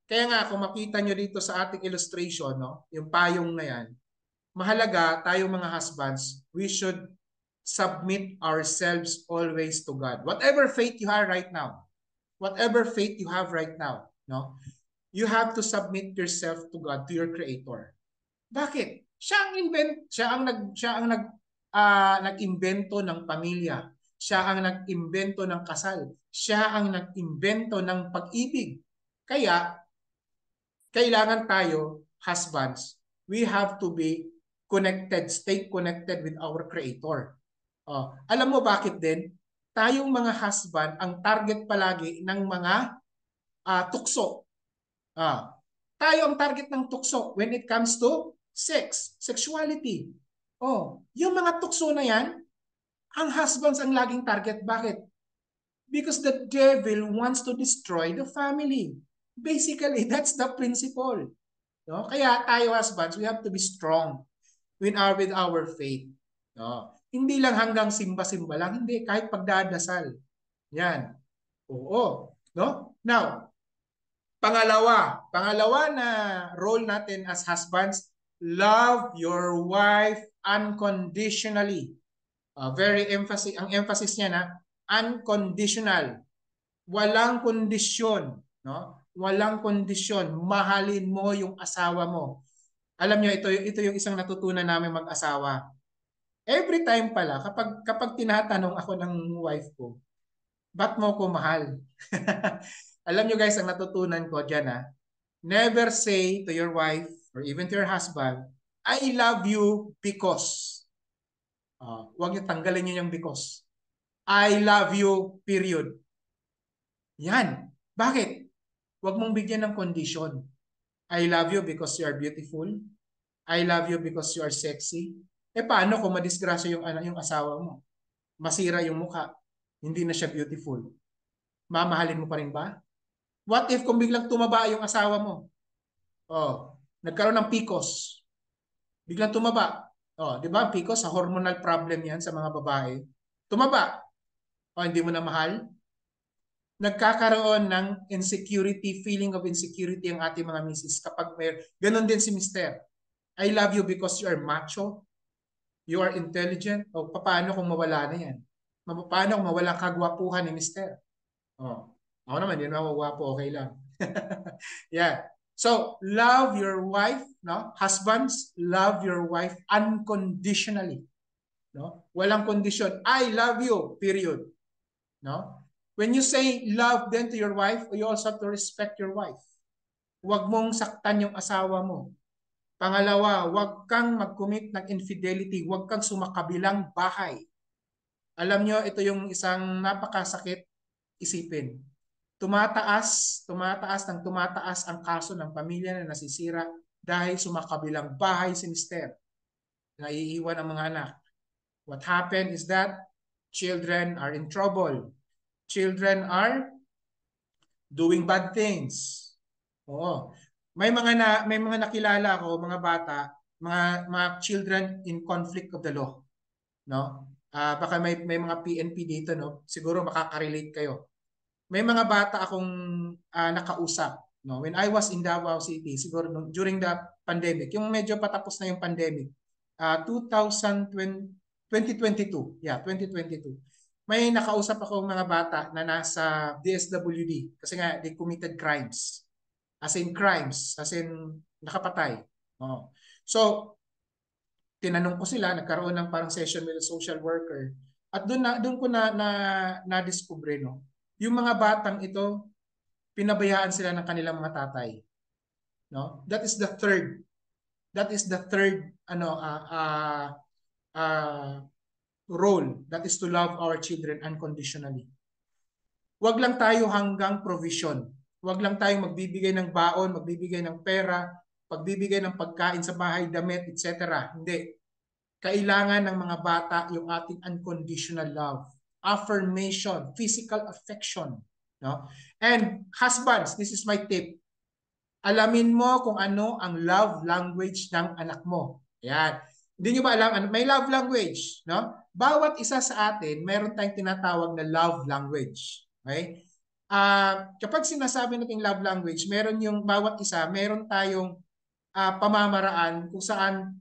Kaya nga, kung makita nyo dito sa ating illustration, no, yung payong na yan, mahalaga tayo mga husbands, we should submit ourselves always to God. Whatever faith you have right now, whatever faith you have right now, no? You have to submit yourself to God, to your creator. Bakit? Siya ang nag-imbento ng pamilya. Siya ang nag-imbento ng kasal. Siya ang nag-imbento ng pag-ibig. Kaya kailangan tayo, husbands, we have to be connected, stay connected with our creator. Alam mo bakit din? Tayong mga husband ang target palagi ng mga tukso. Tayo ang target ng tukso when it comes to sex, sexuality. Yung mga tukso na yan, ang husbands ang laging target. Bakit? Because the devil wants to destroy the family. Basically, that's the principle. No? Kaya tayo husbands, we have to be strong with our faith. No? Hindi lang hanggang simba-simba lang, hindi, kahit pagdadasal. Yan. Oo. No? Now, pangalawa na role natin as husbands, love your wife unconditionally. Ang emphasis niya na unconditional. Walang kondisyon, no? Walang kondisyon. Mahalin mo yung asawa mo. Alam niyo, ito yung isang natutunan namin mag-asawa. Every time pala, kapag tinatanong ako ng wife ko, ba't mo ko mahal? Alam niyo guys, ang natutunan ko diyan, never say to your wife or even to your husband, I love you because. Huwag niyo tanggalin niyo yung because. I love you, period. Yan. Bakit? Huwag mong bigyan ng condition. I love you because you are beautiful. I love you because you are sexy. Paano kung madisgrasya yung asawa mo? Masira yung mukha. Hindi na siya beautiful. Mamahalin mo pa rin ba? What if kung biglang tumaba yung asawa mo? Nagkaroon ng PCOS. Biglang tumaba. Di ba? PCOS, hormonal problem yan sa mga babae. Tumaba. Hindi mo na mahal? Nagkakaroon ng insecurity, feeling of insecurity ang ating mga misis kapag may ganun din si Mister. I love you because you are macho, you are intelligent. Paano kung mawala na yan? Paano kung mawala kagwapuhan ni Mister? Ako naman, yun ako gwapo, okay lang. Yeah. So, love your wife, no? Husbands, love your wife unconditionally. No? Walang kondisyon. I love you, period. No? When you say love then to your wife, you also have to respect your wife. Huwag mong saktan yung asawa mo. Pangalawa, huwag kang mag-commit ng infidelity. Huwag kang sumakabilang bahay. Alam nyo, ito yung isang napakasakit isipin. Tumataas ang kaso ng pamilya na nasisira dahil sumakabilang bahay si Mister. Naiiwan ang mga anak. What happened is that children are in trouble. Children are doing bad things. May mga nakilala ako, mga bata, mga children in conflict of the law, no? Baka may mga PNP dito, no? Siguro makaka-relate kayo. May mga bata akong nakausap, no? When I was in Davao City, siguro during the pandemic, yung medyo patapos na yung pandemic, 2022. Yeah, 2022. May nakausap ako mga bata na nasa DSWD kasi nga they committed crimes. As in crimes, as in nakapatay. So, tinanong ko sila, nagkaroon ng parang session with a social worker. At doon ko na-discover, no? Yung mga batang ito, pinabayaan sila ng kanilang mga tatay. No? That is the third role, that is to love our children unconditionally. Huwag lang tayo hanggang provision. Huwag lang tayo magbibigay ng baon, magbibigay ng pera, pagbibigay ng pagkain sa bahay, damit, etc. Hindi. Kailangan ng mga bata yung ating unconditional love, affirmation, physical affection. No? And husbands, this is my tip. Alamin mo kung ano ang love language ng anak mo. Yan. Hindi nyo ba alam? May love language. No? Bawat isa sa atin, meron tayong tinatawag na love language. Okay? Kapag sinasabi natin love language, meron yung bawat isa, meron tayong pamamaraan kung saan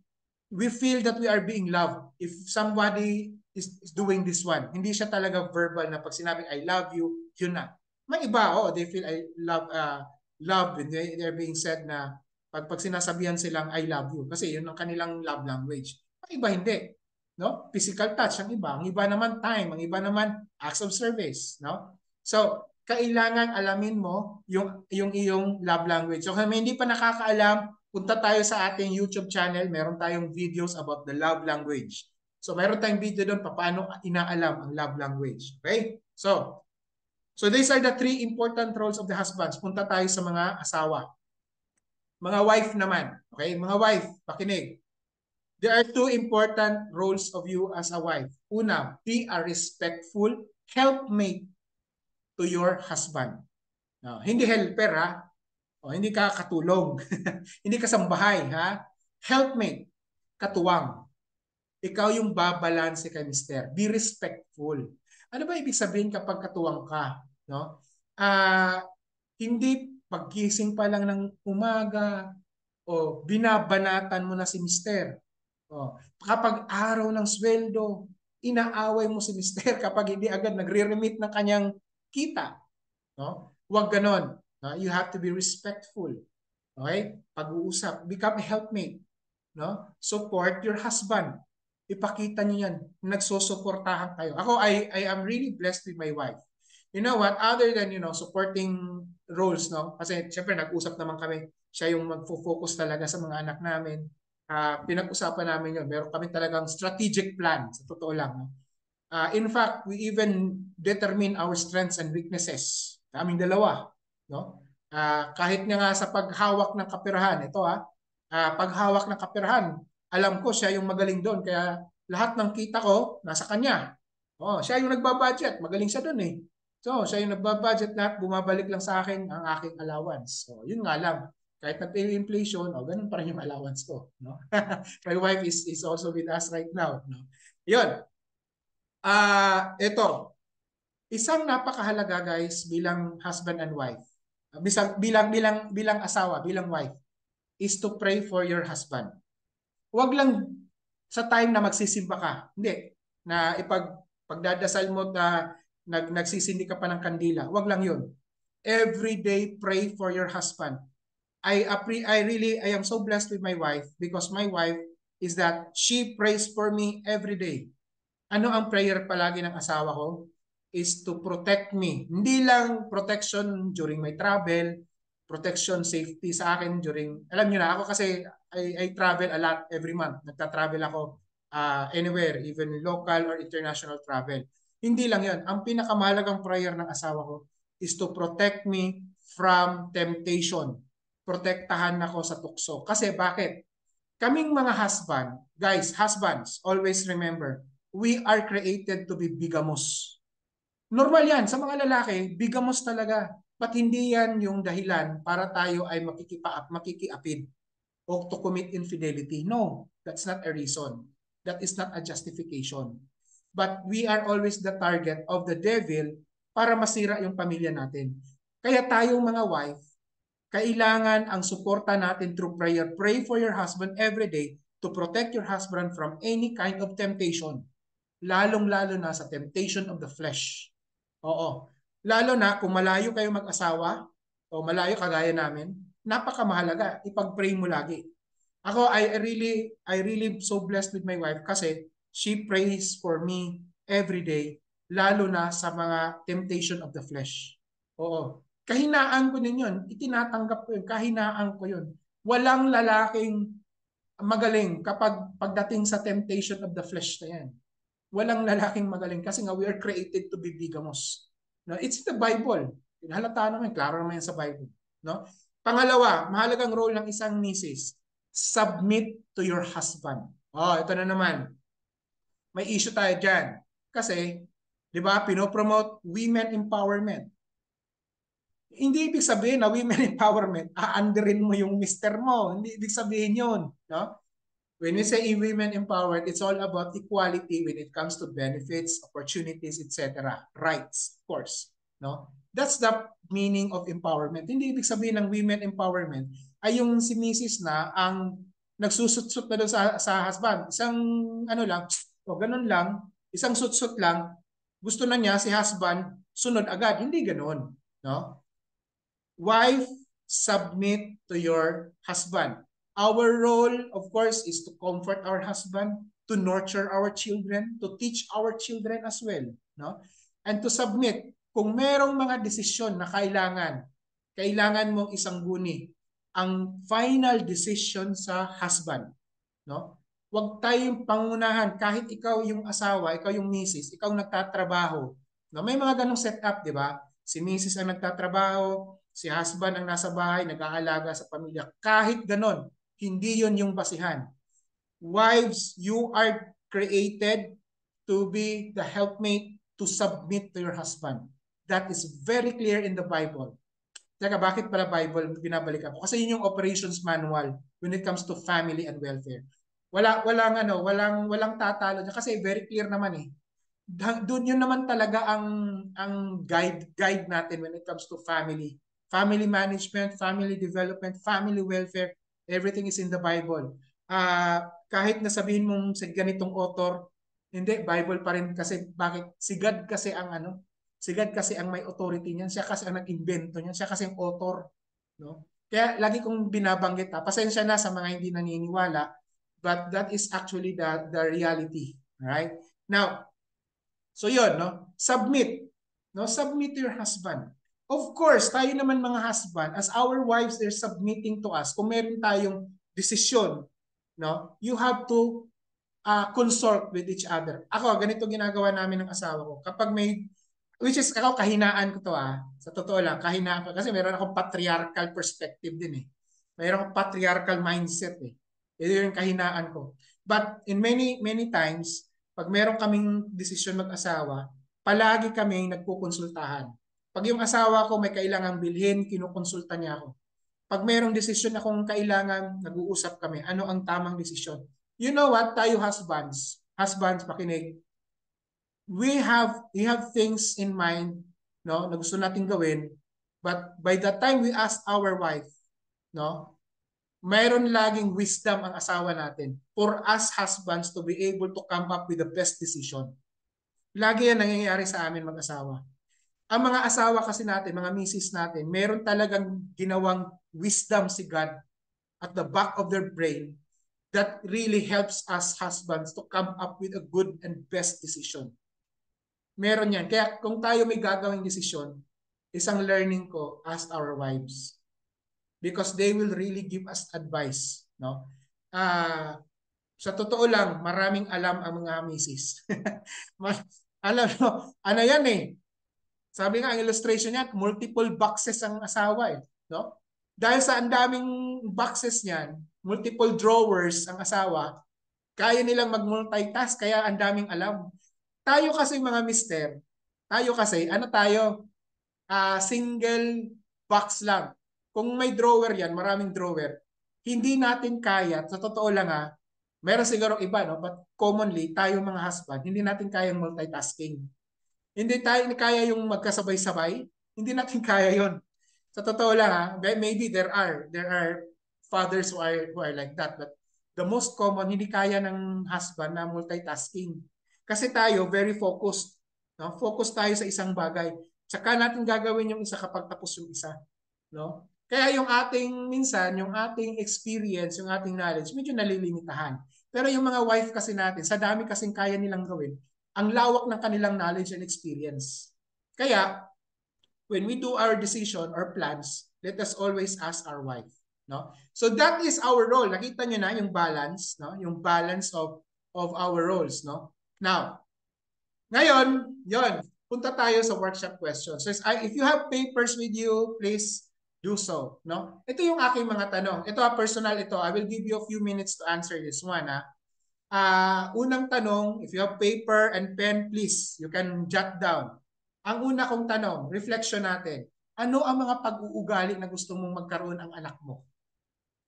we feel that we are being loved if somebody is doing this one. Hindi siya talaga verbal na pag sinabing I love you, yun na. May iba, they feel I love when they're being said na pag sinasabihan silang I love you kasi yun ang kanilang love language. May iba hindi. No? Physical touch ang iba. Ang iba naman time. Ang iba naman acts of service. No? So, kailangan alamin mo yung iyong love language. So, kung hindi pa nakakaalam, punta tayo sa ating YouTube channel. Meron tayong videos about the love language. So, meron tayong video doon paano inaalam ang love language. Okay? So these are the 3 important roles of the husbands. Punta tayo sa mga asawa. Mga wife naman. Okay? Mga wife, pakinig. There are 2 important roles of you as a wife. Una, be a respectful helpmate to your husband. No, hindi helper ha. Hindi ka katulong. Hindi ka sambahay ha. Helpmate, katuwang. Ikaw yung babalanse kay mister. Be respectful. Ano ba ibig sabihin kapag katuwang ka? No? Hindi paggising pa lang ng umaga o binabanatan mo na si mister. Kapag araw ng sweldo, inaaway mo si mister kapag hindi agad nagre-remit ng kanyang kita. No? Huwag ganon. No? You have to be respectful. Okay? Pag-uusap. Become a helpmate. No? Support your husband. Ipakita niyo yan. Nagsusuportahan kayo. Ako, I am really blessed with my wife. You know what? Other than, supporting roles, no? Kasi, syempre, nag-usap naman kami. Siya yung magfo-focus talaga sa mga anak namin. Pinag-usapan namin yun. Meron kami talagang strategic plan. Sa totoo lang. No? In fact, we even determine our strengths and weaknesses. Kaming dalawa. No? Kahit nga sa paghawak ng kapirahan, ito paghawak ng kapirahan, alam ko siya yung magaling doon. Kaya lahat ng kita ko, nasa kanya. Siya yung nagbabudget. Magaling siya doon eh. So, siya yung nagbabudget lahat. Bumabalik lang sa akin ang aking allowance. So, yun nga lang. Kahit nag-inflation, ganun pa rin yung allowance ko. No? My wife is also with us right now. No? Yun. Ito. Isang napakahalaga guys bilang husband and wife. Bilang asawa, bilang wife is to pray for your husband. Huwag lang sa time na magsisimba ka. Hindi. Na pagdadasal mo na nagsisindi ka pa ng kandila. Huwag lang yun. Every day pray for your husband. I am so blessed with my wife because my wife is that she prays for me every day. Ano ang prayer palagi ng asawa ko? Is to protect me. Hindi lang protection during my travel, protection, safety sa akin during, alam niyo na, ako kasi I travel a lot every month. Nagta-travel ako anywhere, even local or international travel. Hindi lang yon. Ang pinakamahalagang prayer ng asawa ko is to protect me from temptation. Protektahan ako sa tukso. Kasi bakit? Kaming mga husband, guys, husbands, always remember, we are created to be bigamous. Normal yan. Sa mga lalaki, bigamos talaga. But hindi yan yung dahilan para tayo ay makikiapid o to commit infidelity. No, that's not a reason. That is not a justification. But we are always the target of the devil para masira yung pamilya natin. Kaya tayong mga wife, kailangan ang suporta natin through prayer. Pray for your husband every day to protect your husband from any kind of temptation. Lalong-lalo na sa temptation of the flesh. Oo. Lalo na kung malayo kayo mag-asawa o malayo kagaya namin, napakamahalaga. Ipag-pray mo lagi. Ako, I really so blessed with my wife kasi she prays for me every day, lalo na sa mga temptation of the flesh. Oo. Kahinaan ko din yun. Itinatanggap ko yun. Kahinaan ko yun. Walang lalaking magaling kapag pagdating sa temptation of the flesh na yan. Walang lalaking magaling kasi nga we are created to be bigamous. No, it's the Bible. Halata naman, klaro naman yan sa Bible. No? Pangalawa, mahalagang role ng isang misis, submit to your husband. Ito na naman. May issue tayo dyan. Kasi, di ba, pinopromote women empowerment. Hindi ibig sabihin na women empowerment, aanderin mo yung mister mo. Hindi ibig sabihin yun. No? When we say women empowered, it's all about equality when it comes to benefits, opportunities, etc. Rights, of course. No? That's the meaning of empowerment. Hindi ibig sabihin ng women empowerment ay yung si Mrs. na ang nagsusut-sut na doon sa husband. Isang ano lang, o ganun lang, isang sut-sut lang, gusto na niya si husband, sunod agad. Hindi ganun. No? Wife, submit to your husband. Our role, of course, is to comfort our husband, to nurture our children, to teach our children as well. No? And to submit. Kung merong mga desisyon na kailangan mong isang guni ang final decision sa husband. No? Huwag tayong pangunahan kahit ikaw yung asawa, ikaw yung misis, ikaw nagtatrabaho. No? May mga ganong setup, di ba? Si misis ang nagtatrabaho, si husband ang nasa bahay, nag-aalaga sa pamilya. Kahit ganon, hindi yun yung basihan. Wives, you are created to be the helpmate to submit to your husband. That is very clear in the Bible. Teka, bakit pala Bible binabalikan ko? Kasi yun yung operations manual when it comes to family and welfare. Walang tatalo niya kasi very clear naman eh. Doon yun naman talaga ang guide natin when it comes to family. Family management, family development, family welfare, everything is in the Bible. Kahit na sabihin mong sa ganitong author, hindi, Bible pa rin kasi bakit? Si God kasi ang si God kasi ang may authority niyan, siya kasi ang nag-invento niyan, siya kasi ang author, no? Kaya lagi kong binabanggit, pasensya na sa mga hindi naniniwala, but that is actually the reality, right? Now, so yun, no? Submit. No? Submit to your husband. Of course, tayo naman mga husband, as our wives, they're submitting to us. Kung meron tayong desisyon, no? You have to consort with each other. Ako, ganito ginagawa namin ng asawa ko. Kapag may, which is ako, kahinaan ko to Sa totoo lang, kahinaan ko. Kasi meron akong patriarchal perspective din eh. Meron akong patriarchal mindset eh. Ito yung kahinaan ko. But in many times, pag meron kaming desisyon mag-asawa, palagi kaming nagkukonsultahan. Pag yung asawa ko may kailangang bilhin, kinukonsulta niya ako. Pag merong desisyon akong kailangan, nag-uusap kami, ano ang tamang desisyon. You know what, tayo husbands, pakinig, we have things in mind, no, na gusto nating gawin, but by the time we ask our wife, no, mayroon laging wisdom ang asawa natin for us husbands to be able to come up with the best decision. Lagi yan nangyayari sa amin mag-asawa. Ang mga asawa kasi natin, mga misis natin, meron talagang ginawang wisdom si God at the back of their brain that really helps us husbands to come up with a good and best decision. Meron yan. Kaya kung tayo may gagawing desisyon, isang learning ko, ask our wives. Because they will really give us advice. No? Sa totoo lang, maraming alam ang mga misis. Alam mo, ano yan eh. Sabi nga, ang illustration niyan, multiple boxes ang asawa eh. No? Dahil sa ang daming boxes niyan, multiple drawers ang asawa, kaya nilang mag-multitask, kaya ang daming alam. Tayo kasi mga mister, tayo kasi, ano tayo? Single box lang. Kung may drawer yan, maraming drawer, hindi natin kaya, sa totoo lang meron siguro iba, no? But commonly, tayo mga husband, hindi natin kayang multitasking. Hindi tayo kaya yung magkasabay-sabay. Hindi natin kaya yon. Sa totoo lang maybe there are fathers who are like that, but the most common, hindi kaya ng husband na multitasking. Kasi tayo very focused. No? Focus tayo sa isang bagay. Tsaka natin gagawin yung isa kapag tapos yung isa. No? Kaya yung yung ating experience, yung ating knowledge, medyo nalilimitahan. Pero yung mga wife kasi natin, sa dami kasing kaya nilang gawin, ang lawak ng kanilang knowledge and experience. Kaya, when we do our decision or plans, let us always ask our wife. No? So that is our role. Nakita nyo na yung balance, no? Yung balance of our roles. No? Now, ngayon, yon, punta tayo sa workshop questions. So if you have papers with you, please do so. No? Ito yung aking mga tanong. Ito personal ito. I will give you a few minutes to answer this one. Unang tanong, if you have paper and pen, please, you can jot down. Ang una kong tanong, reflection natin. Ano ang mga pag-uugali na gusto mong magkaroon ang anak mo?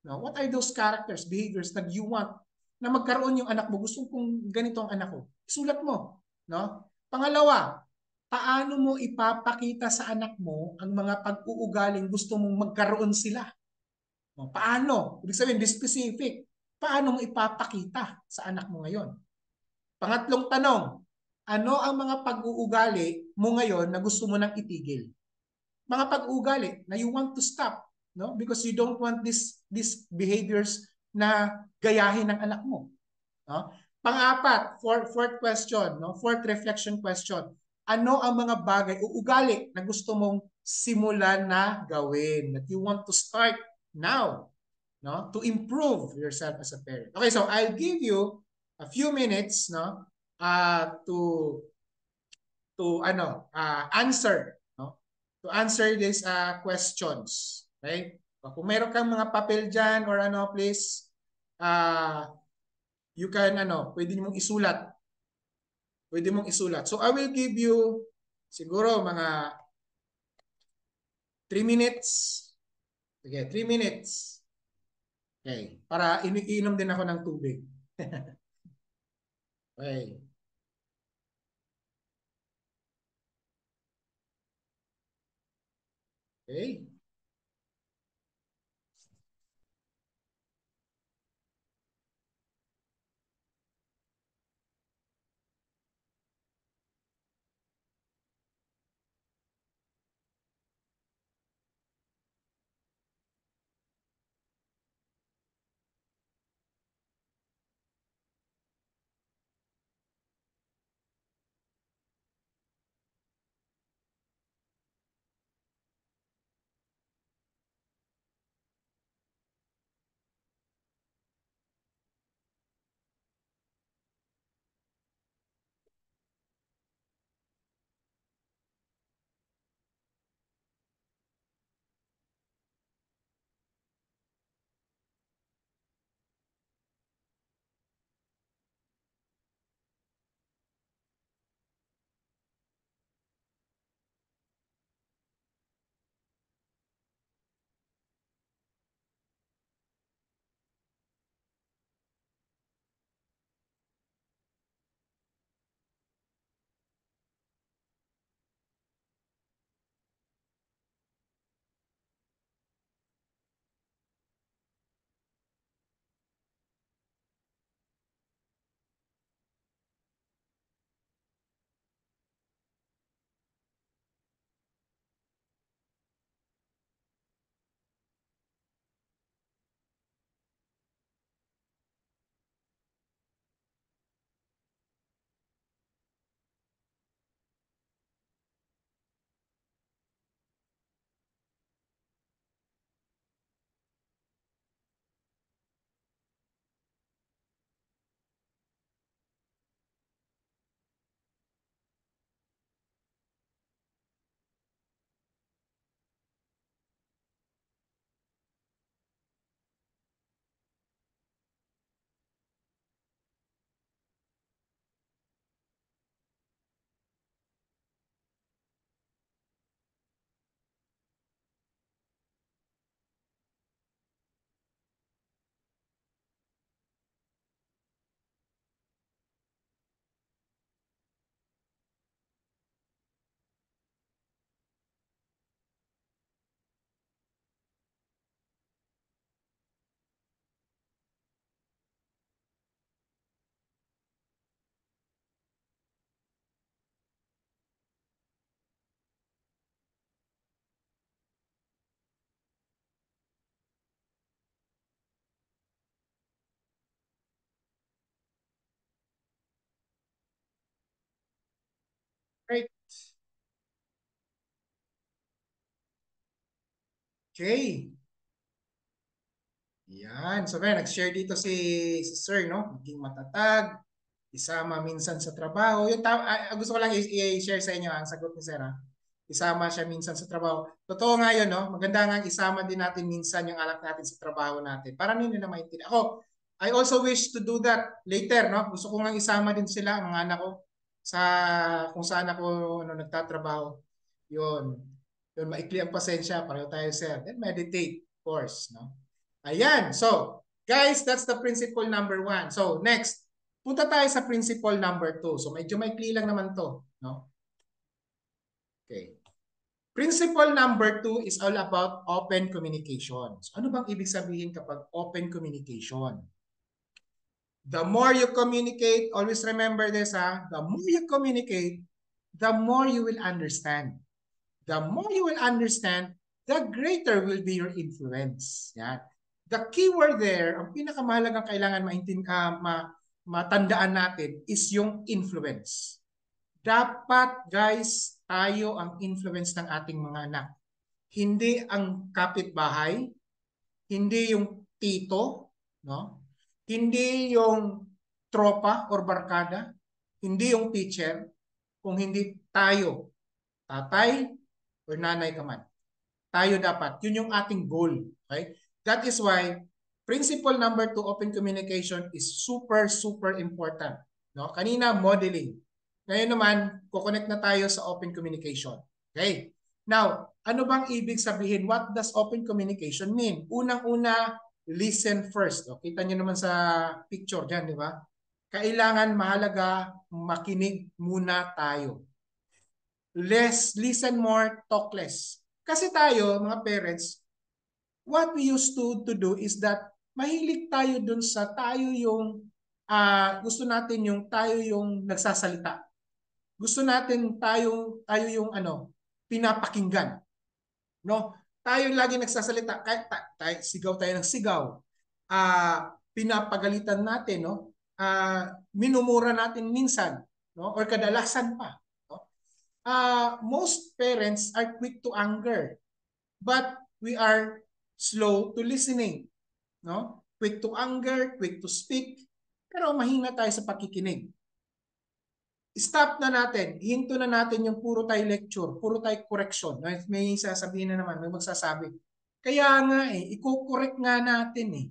No? What are those characters, behaviors that you want na magkaroon yung anak mo? Gusto kong ganito ang anak ko. Isulat mo. No? Pangalawa, paano mo ipapakita sa anak mo ang mga pag-uugaling gusto mong magkaroon sila? No? Paano? Ibig sabihin, be specific. paano mo ipapakita sa anak mo ngayon? Pangatlong tanong, ano ang mga pag-uugali mo ngayon na gusto mo nang itigil? Mga pag-uugali na you want to stop, no? Because you don't want these behaviors na gayahin ng anak mo, no? Pang-apat, fourth question, no? Fourth reflection question. Ano ang mga bagay o ugali na gusto mong simulan na gawin, that you want to start now, no? To improve yourself as a parent. Okay, so I'll give you a few minutes, no? To answer, no? To answer these questions. Okay? Kung meron kang mga papel diyan or ano, please you can pwede mong isulat. Pwede mong isulat. So I will give you siguro mga 3 minutes. Sige, 3 minutes. Okay, para iniinom din ako ng tubig. Okay. Okay. Right. Okay. Yan. So, kaya nag-share dito si Sir, no? Maging matatag, isama minsan sa trabaho. Gusto ko lang i-share sa inyo ang sagot ni Sir. Isama siya minsan sa trabaho. Totoo nga yun, no? Maganda nga isama din natin minsan yung anak natin sa trabaho natin. Para nila na maintindihan. Ako, I also wish to do that later, no? Gusto ko nga isama din sila, ang mga anak ko, sa kung saan ako nagtatrabaho. Yun. Yun, maikli ang pasensya. Pareho tayo, Sir. Then meditate, of course, no? Ayan. So, guys, that's the principle number 1. So, next, punta tayo sa principle number 2. So, medyo maikli lang naman to, no? Okay. Principle number 2 is all about open communication. So, ano bang ibig sabihin kapag open communication? The more you communicate, always remember this, the more you communicate, the more you will understand. The more you will understand, the greater will be your influence. Yan. The keyword there, ang pinakamahalagang kailangan matandaan natin is yung influence. Dapat guys, tayo ang influence ng ating mga anak. Hindi ang kapitbahay, hindi yung tito, no? Hindi yung tropa or barkada, hindi yung teacher, kung hindi tayo, tatay or nanay ka man. Tayo dapat. Yun yung ating goal. Okay? That is why principle number 2, open communication is super, super important. No? Kanina, modeling. Ngayon naman, kukonect na tayo sa open communication. Okay? Now, ano bang ibig sabihin? What does open communication mean? Unang-una, listen first. O, kita nyo naman sa picture dyan, di ba? Kailangan mahalaga, makinig muna tayo. Listen more, talk less. Kasi tayo, mga parents, what we used to do is that mahilig tayo dun sa tayo yung gusto natin yung tayo yung nagsasalita. Gusto natin tayo yung pinapakinggan. No? Tayo lagi nagsasalita, kahit sigaw tayo ng sigaw. Pinapagalitan natin, no? Minumura natin minsan, no? Or kadalasan pa. Most parents are quick to anger, but we are slow to listening. No? Quick to anger, quick to speak, pero mahina tayo sa pakikinig. Stop na natin, hinto na natin yung puro tayo lecture, puro tayo correction. May sasabihin na naman, may magsasabi. Kaya nga i-correct nga natin eh.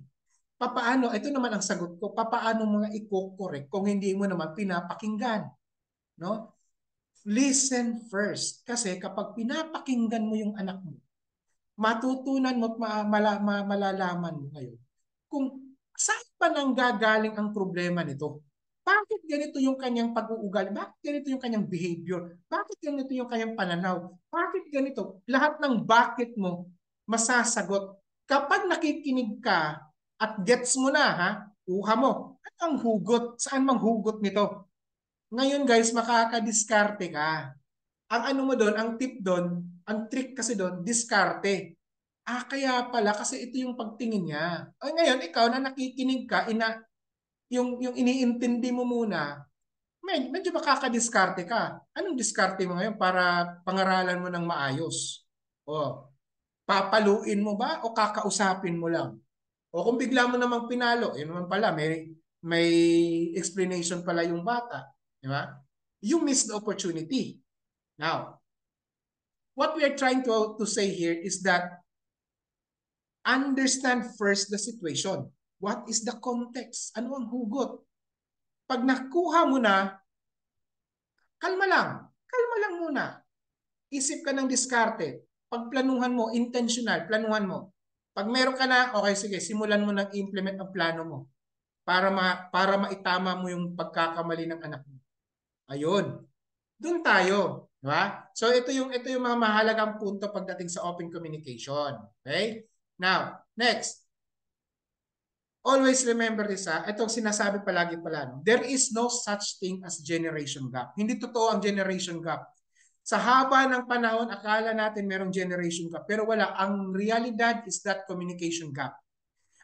Papaano, ito naman ang sagot ko, papaano mga i-correct kung hindi mo naman pinapakinggan? No? Listen first. Kasi kapag pinapakinggan mo yung anak mo, matutunan mo at malalaman mo ngayon kung saan pa nang gagaling ang problema nito. Bakit ganito yung kanyang pag-uugali? Bakit ganito yung kanyang behavior? Bakit ganito yung kanyang pananaw? Bakit ganito? Lahat ng bakit mo masasagot. Kapag nakikinig ka at gets mo na, kuha mo. At ang hugot, saan mang hugot nito? Ngayon guys, makakadiskarte ka. Ang ano mo doon, ang tip doon, ang trick kasi doon, diskarte. Kaya pala kasi ito yung pagtingin niya. Ngayon, ikaw na nakikinig ka, yung iniintindi mo muna, medyo makakadiskarte ka. Anong diskarte mo ngayon para pangaralan mo ng maayos? O, papaluin mo ba o kakausapin mo lang? O kung bigla mo namang pinalo, yun naman pala, may explanation pala yung bata. Di ba? You missed the opportunity. Now, what we are trying to say here is that understand first the situation. What is the context? Ano ang hugot? Pag nakuha mo na, kalma lang. Kalma lang muna. Isip ka ng diskarte. Pag planuhan mo, intentional, planuhan mo. Pag meron ka na, okay, sige, simulan mo nang implement ang plano mo para maitama mo yung pagkakamali ng anak mo. Ayun. Doon tayo, di ba? So ito yung mga mahalagang punto pagdating sa open communication. Okay? Now, next. Always remember this, itong sinasabi palagi pala, no? There is no such thing as generation gap. Hindi totoo ang generation gap. Sa haba ng panahon, akala natin merong generation gap. Pero wala. Ang realidad is that communication gap.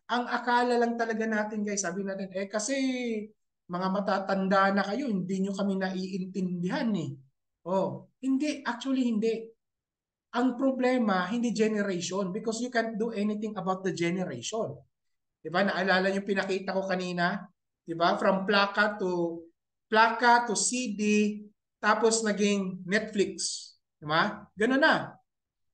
Ang akala lang talaga natin guys, sabi natin, kasi mga matatanda na kayo, hindi nyo kami naiintindihan eh. Oh, hindi. Actually, hindi. Ang problema, hindi generation because you can't do anything about the generation. Diba? Naalala yung pinakita ko kanina? Diba? From plaka to CD, tapos naging Netflix. Diba? Ganun na.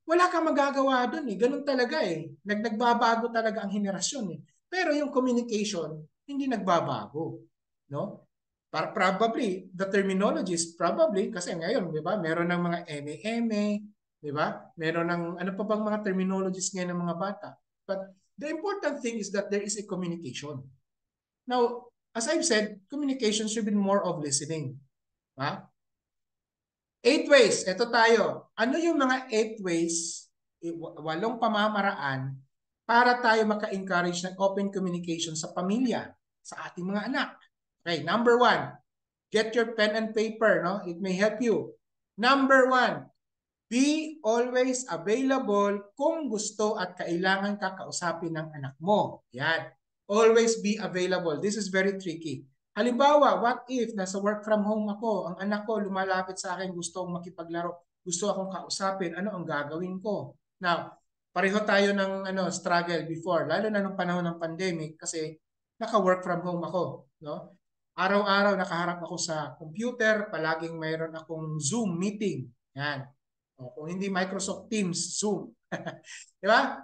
Wala kang magagawa doon eh. Ganun talaga eh. Nagbabago talaga ang henerasyon eh. Pero yung communication, hindi nagbabago. No? Probably, the terminologies, probably, kasi ngayon, di ba, meron ng mga MA, di ba? Meron ng, ano pa bang mga terminologies ngayon ng mga bata. But the important thing is that there is a communication. Now, as I've said, communication should be more of listening. Ha? 8 ways. Ito tayo. Ano yung mga 8 ways, 8 pamamaraan para tayo maka-encourage ng open communication sa pamilya? sa ating mga anak. Okay, number 1, get your pen and paper, no? It may help you. Number 1, be always available kung gusto at kailangan ka kausapin ng anak mo. Yan. Always be available. This is very tricky. Halimbawa, what if nasa work from home ako, ang anak ko lumalapit sa akin, gusto akong makipaglaro, gusto akong kausapin, ano ang gagawin ko? Now, pareho tayo ng struggle before, lalo na nung panahon ng pandemic kasi naka-work from home ako, no? Araw-araw nakaharap ako sa computer, palaging mayroon akong Zoom meeting. Yan. O, kung hindi Microsoft Teams, Zoom. Di ba?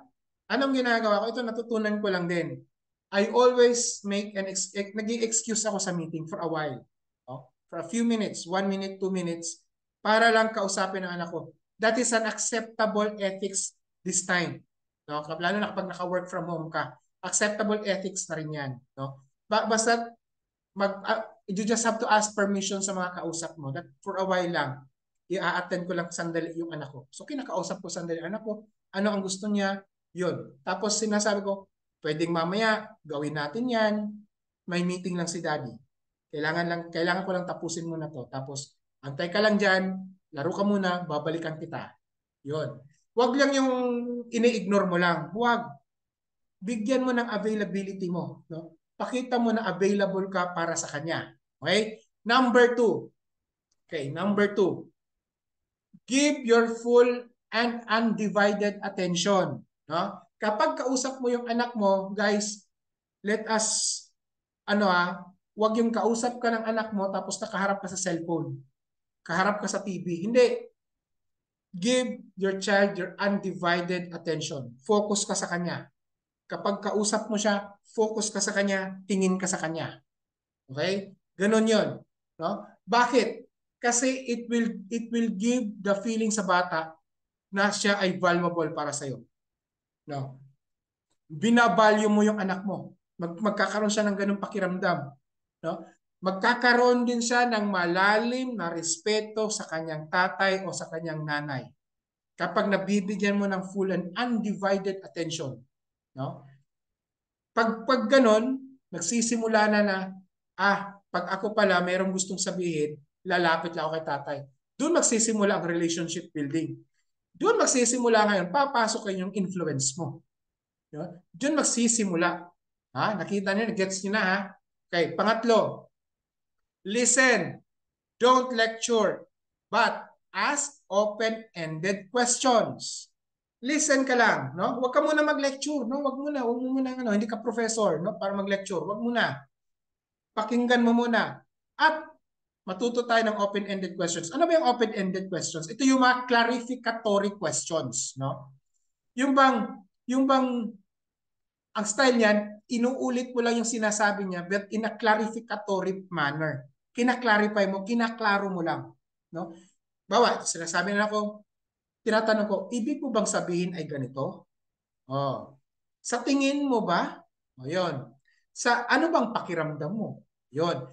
Anong ginagawa ko? Ito natutunan ko lang din. I always make nag-i-excuse ako sa meeting for a while. O, for a few minutes, 1 minute, 2 minutes, para lang kausapin ang anak ko. That is an acceptable ethics this time. No? Lalo na kapag naka-work from home ka. Acceptable ethics na rin yan. No? Basta you just have to ask permission sa mga kausap mo that for a while lang i-attend ko lang sandali yung anak ko. So kinakausap ko sandali anak ko, ano ang gusto niya, yun. Tapos sinasabi ko, pwedeng mamaya gawin natin yan, may meeting lang si daddy. Kailangan ko lang tapusin muna to. Tapos antay ka lang dyan, laro ka muna, babalikan kita. Yun. Huwag lang yung ini-ignore mo lang. Huwag. Bigyan mo ng availability mo. No? Pakita mo na available ka para sa kanya. Okay? Number 2. Okay, number 2. Give your full and undivided attention. No? Kapag kausap mo yung anak mo, guys, let us, wag yung kausap ka ng anak mo tapos nakaharap ka sa cellphone. Kaharap ka sa TV. Hindi. Give your child your undivided attention. Focus ka sa kanya. Kapag kausap mo siya, focus ka sa kanya, tingin ka sa kanya. Okay? Ganon yun. No? Bakit? Kasi it will give the feeling sa bata na siya ay valuable para sa iyo. No? Binavalue mo yung anak mo. Magkakaroon siya ng ganung pakiramdam. No? Magkakaroon din siya ng malalim na respeto sa kanyang tatay o sa kanyang nanay. Kapag nabibigyan mo ng full and undivided attention. No? Pag ganon, nagsisimula na pag ako pala mayroong gustong sabihin, lalapit lang ako kay tatay. Doon magsisimula ang relationship building. Doon magsisimula ngayon, papasok kayo yung influence mo. Doon magsisimula. Ha? Nakita niyo, gets niyo na ha? Okay, pangatlo, listen, don't lecture, but ask open-ended questions. Listen ka lang, no? Huwag ka muna mag-lecture, no? Huwag mo muna, hindi ka professor, no? Para mag-lecture, huwag muna. Pakinggan mo muna. At matuto tayo ng open-ended questions. Ano ba yung open-ended questions? Ito yung mga clarificatory questions, no? Yung bang ang style niyan, inuulit mo lang yung sinasabi niya but in a clarificatory manner. Kina-clarify mo, kinaklaro mo lang, no? Bawa, sinasabi na ako, tinatanong ko, ibig mo bang sabihin ay ganito? Oh. Sa tingin mo ba? O yun. Sa ano bang pakiramdam mo? Yun.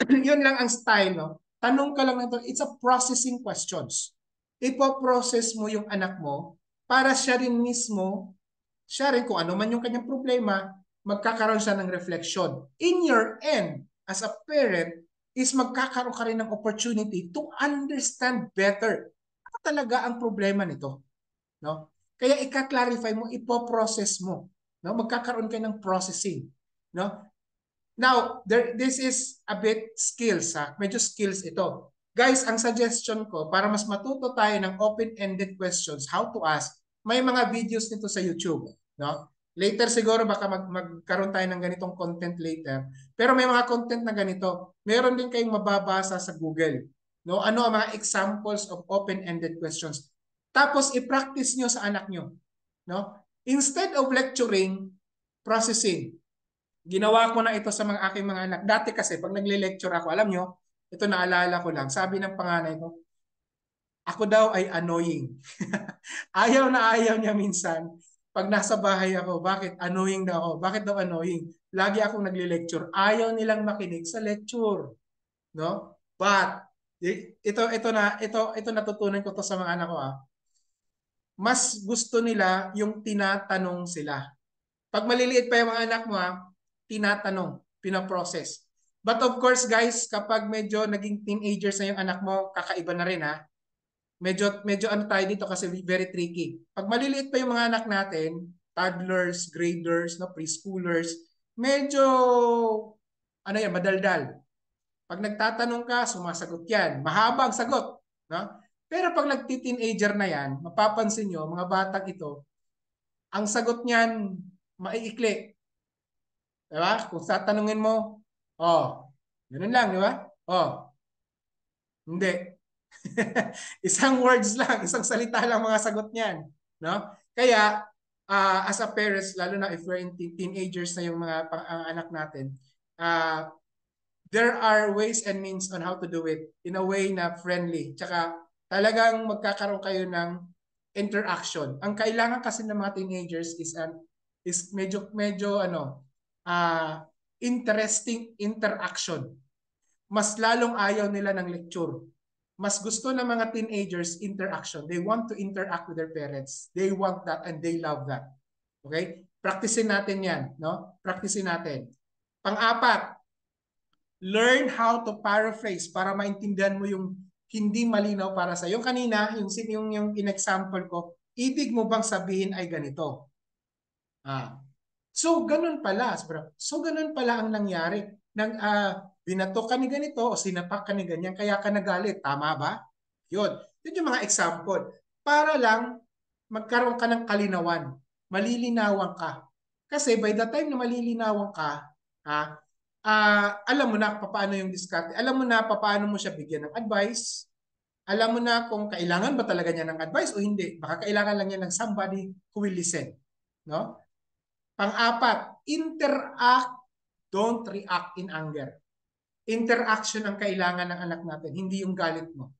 Yun lang ang style, no? Tanong ka lang nito, it's a processing questions. Ipo-process mo yung anak mo para siya rin mismo, siya rin kung ano man yung kanyang problema, magkakaroon siya ng reflection. In your end, as a parent, is magkakaroon ka rin ng opportunity to understand better ano talaga ang problema nito. No? Kaya ika-clarify mo, ipo-process mo. No? Magkakaroon kayo ng processing. No? Now, this is a bit skills. Medyo skills ito. Guys, ang suggestion ko, para mas matuto tayo ng open-ended questions, how to ask, may mga videos nito sa YouTube. No? Later siguro baka magkaroon tayo ng ganitong content later. Pero may mga content na ganito. Meron din kayong mababasa sa Google. No? Ano ang mga examples of open-ended questions? Tapos i-practice nyo sa anak nyo. No? Instead of lecturing, processing. Ginawa ko na ito sa mga aking mga anak. Dati kasi pag nagle-lecture ako, alam nyo, ito naalala ko lang. Sabi ng panganay ko, ako daw ay annoying. Ayaw niya minsan. Pag nasa bahay ako, bakit annoying daw ako? Bakit daw annoying? Lagi akong nagle-lecture. Ayaw nilang makinig sa lecture. No? But ito natutunan ko to sa mga anak ko. Mas gusto nila yung tinatanong sila. Pag maliliit pa yung mga anak mo, tinatanong, pinaprocess. But of course guys, kapag medyo naging teenagers na yung anak mo, kakaiba na rin ha. Medyo ano tayo dito kasi very tricky. Pag maliliit pa yung mga anak natin, toddlers, graders, no, preschoolers, medyo ano yan, madaldal. Pag nagtatanong ka, sumasagot yan. Mahaba ang sagot. No? Pero pag nagti-teenager na yan, mapapansin nyo, mga batang ito, ang sagot niyan, maiikli. Diba? Kung tatanungin mo, oh, ganun lang, di ba? Oh, hindi. Isang words lang, isang salita lang mga sagot niyan. No? Kaya, as a parents, lalo na if we're in teenagers na yung mga anak natin, there are ways and means on how to do it in a way na friendly. Tsaka talagang magkakaroon kayo ng interaction. Ang kailangan kasi ng mga teenagers is medyo interesting interaction. Mas lalong ayaw nila ng lecture. Mas gusto ng mga teenagers interaction. They want to interact with their parents. They want that and they love that. Okay? Practicein natin 'yan, no? Practicein natin. Pang-apat, learn how to paraphrase para maintindihan mo yung hindi malinaw para sa yung kanina, yung in-example ko, ibig mo bang sabihin ay ganito? So ganun pala, so ganun pala ang nangyari. Binato ka ni ganito o sinapak ka ni ganyan kaya ka nagalit, tama ba? Yun yung mga example. Para lang magkaroon ka ng kalinawan, malilinawan ka. Kasi by the time na malilinawan ka, alam mo na paano yung diskarte, alam mo na paano mo siya bigyan ng advice, alam mo na kung kailangan ba talaga niya ng advice o hindi. Baka kailangan lang niya ng somebody who will listen. No? Pang-apat, interact, don't react in anger. Interaction ang kailangan ng anak natin, hindi yung galit mo.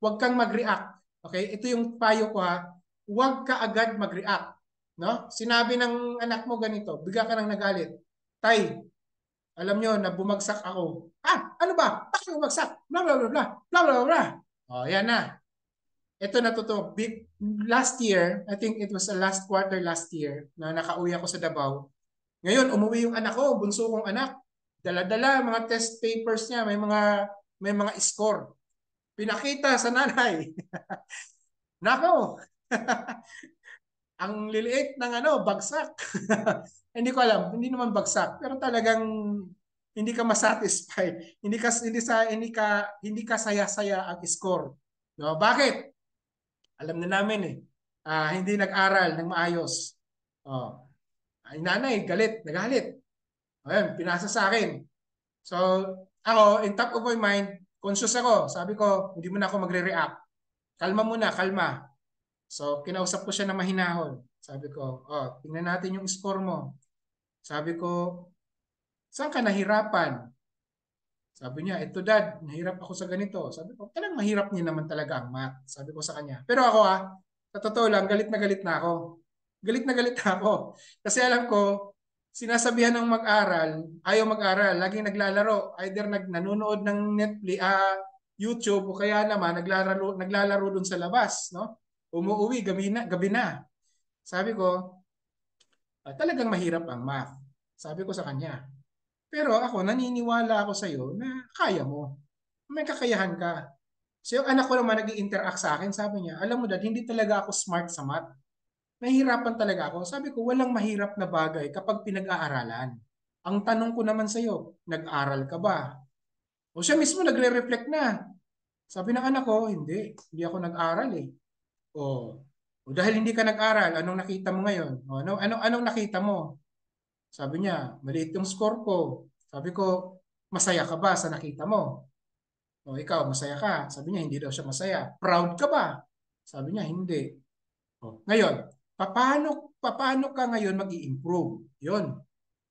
Huwag kang mag-react. Okay? Ito yung payo ko ha. Huwag ka agad mag-react. No? Sinabi ng anak mo ganito, bigla ka nang nagalit. Tay, alam nyo na bumagsak ako. Ano ba? Bakit bumagsak? Blah, blah, blah, blah. Blah, blah, blah. O, yan na. Ito na totoo. Last year, I think it was the last quarter last year, na nakauwi ako sa Davao. Ngayon, umuwi yung anak ko, bunso kong anak. Dala-dala, mga test papers niya, may mga score. Pinakita sa nanay. Nako! Ang liliit ng bagsak. Hindi ko alam, hindi naman bagsak, pero talagang hindi ka masatisfied. Hindi ka saya-saya ang score. No, bakit? Alam na namin eh. Hindi nag-aral ng maayos. Oh. Ay nanay, nagalit. Ayun, pinasa sa akin. So, ako, in top of my mind, conscious ako. Sabi ko, hindi mo na ako magre-react. Kalma muna, kalma. So, kinausap ko siya na mahinahon. Sabi ko, tingnan natin yung score mo. Sabi ko, saan ka nahirapan? Sabi niya, ito dad, nahirap ako sa ganito. Sabi ko, talagang mahirap niya naman talaga ang math. Sabi ko sa kanya. Pero ako sa totoo lang, galit na ako. Galit na ako. Kasi alam ko, sinasabihan ng mag-aral, ayaw mag-aral, laging naglalaro. Either nanonood ng Netflix, YouTube, o kaya naman naglalaro dun sa labas. No? Umuwi, gabi na. Sabi ko, talagang mahirap ang math. Sabi ko sa kanya. Pero ako, naniniwala ako sa iyo na kaya mo. May kakayahan ka. So yung anak ko naman nag-i-interact sa akin, sabi niya, alam mo dad, hindi talaga ako smart sa math. Nahihirapan talaga ako. Sabi ko, walang mahirap na bagay kapag pinag-aaralan. Ang tanong ko naman sa iyo, nag-aral ka ba? O siya mismo nagre-reflect na. Sabi ng anak ko, hindi ako nag-aral eh. O dahil hindi ka nag-aral, anong nakita mo ngayon? O, anong nakita mo? Sabi niya, maliit yung score ko. Sabi ko, masaya ka ba sa nakita mo? O ikaw, masaya ka? Sabi niya, hindi daw siya masaya. Proud ka ba? Sabi niya, hindi. O, ngayon, paano ka ngayon mag-i-improve? Yun.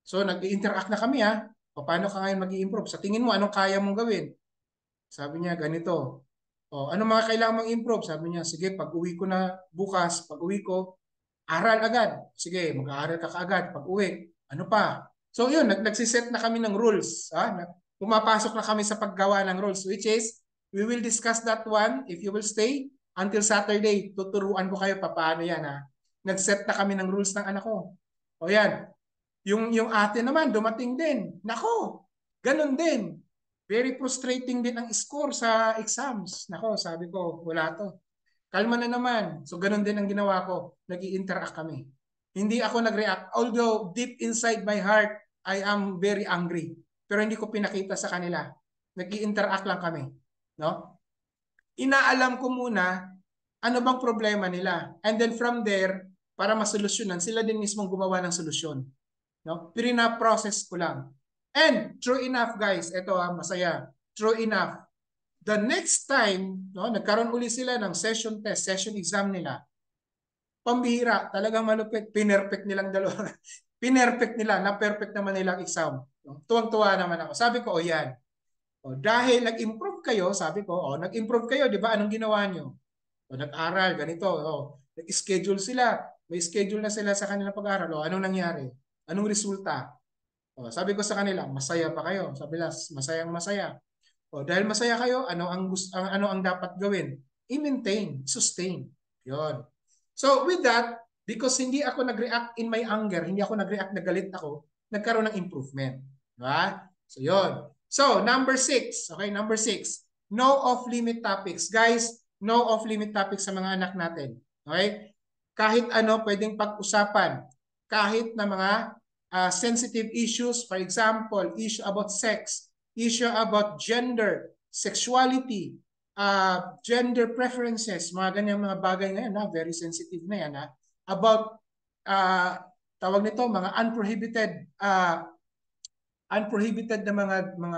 So, nag-i-interact na kami ha. Paano ka ngayon mag-i-improve? Sa tingin mo, anong kaya mong gawin? Sabi niya, ganito. O, ano mga kailangan mong improve? Sabi niya, sige, pag-uwi ko na bukas, pag-uwi ko, aral agad. Sige, mag-aaral ka kaagad pag-uwi. Ano pa? So yun, nagsiset na kami ng rules. Pumapasok na kami sa paggawa ng rules, which is, we will discuss that one if you will stay until Saturday. Tuturuan ko kayo paano yan. Nag-set na kami ng rules ng anak ko. O yan. Yung ate naman, dumating din. Nako, ganun din. Very frustrating din ang score sa exams. Nako, sabi ko, wala to. Kalma na naman. So ganun din ang ginawa ko. Nag-i-interact kami. Hindi ako nag-react. Although deep inside my heart, I am very angry. Pero hindi ko pinakita sa kanila. Nag-i-interact lang kami. No? Inaalam ko muna ano bang problema nila. And then from there, para masolusyonan, sila din mismong gumawa ng solusyon. No? Pina-process ko lang. And true enough guys, ito masaya. True enough. The next time, no, nagkaroon uli sila ng session test, session exam nila. Pambihira, talagang malupit, pinerfect nilang dalawa. Pinerfect nila, na perfect naman nilang exam. No? Tuwang-tuwa naman ako. Sabi ko, yan. Dahil nag-improve kayo, sabi ko, nag-improve kayo, di ba? Anong ginawa nyo? Nag-aral, ganito. Nag-schedule sila. May schedule na sila sa kanilang pag-aaral. Anong nangyari? Anong resulta? Sabi ko sa kanila, masaya pa kayo? Sabi nila, masayang masaya. Dahil masaya kayo, ano ang dapat gawin? I-maintain, sustain. 'Yon. So with that, because hindi ako nag-react in my anger, hindi ako nag-react na galit ako, nagkaroon ng improvement. Diba? So 'yon. So number 6, okay, number 6, no off-limit topics. Guys, no off-limit topics sa mga anak natin. Okay? Kahit ano pwedeng pag-usapan. Kahit na mga sensitive issues, for example, issue about sex, issue about gender, sexuality, gender preferences, mga ganyan mga bagay ngayon, very sensitive na yan. About, tawag nito, mga unprohibited na mga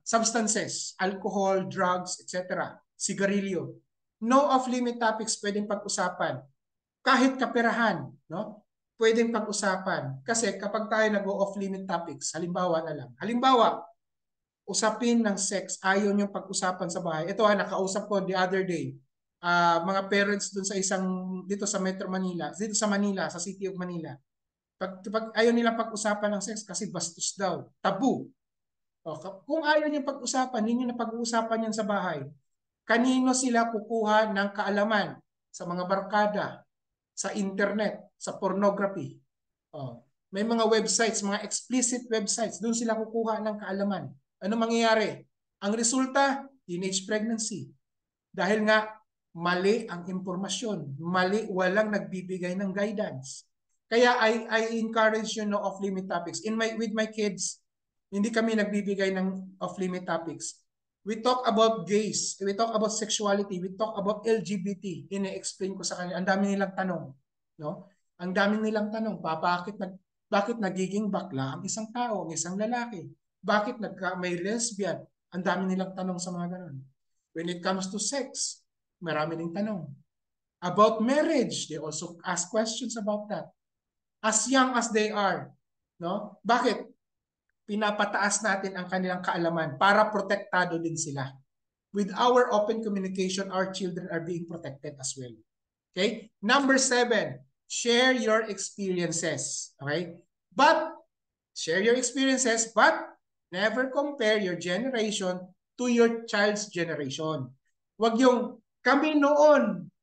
substances, alcohol, drugs, etc., sigarilyo. No off-limit topics pwedeng pag-usapan. Kahit kaperahan, no? Pwedeng pag-usapan. Kasi kapag tayo nag-off-limit topics, halimbawa na lang. Halimbawa, usapin ng sex, ayaw nyo pag-usapan sa bahay. Ito nakausap ko the other day. Mga parents dun sa dito sa Metro Manila, dito sa Manila, sa City of Manila. Pag ayaw nilang pag-usapan ng sex kasi bastos daw, tabu. Kung ayaw niyo pag-usapan, hindi niyo na pag-uusapan yan sa bahay. Kanino sila kukuha ng kaalaman? Sa mga barkada, sa internet, sa pornography. May mga websites, mga explicit websites, doon sila kukuha ng kaalaman. Ano mangyayari? Ang resulta, teenage pregnancy. Dahil nga, mali ang impormasyon. Mali, walang nagbibigay ng guidance. Kaya I encourage you no off-limit topics. With my kids, hindi kami nagbibigay ng off-limit topics. We talk about gays, we talk about sexuality, we talk about LGBT. Ine-explain ko sa kanila. Ang dami nilang tanong, no? Ang dami nilang tanong, bakit nagiging bakla ang isang tao, ang isang lalaki? Bakit may lesbian? Ang dami nilang tanong sa mga ganun. When it comes to sex, marami ding tanong. About marriage, they also ask questions about that. As young as they are, no? Bakit? Pinapataas natin ang kanilang kaalaman para protektado din sila. With our open communication, our children are being protected as well. Okay? Number 7, share your experiences. Okay? But, share your experiences, but never compare your generation to your child's generation. Huwag yung kami noon.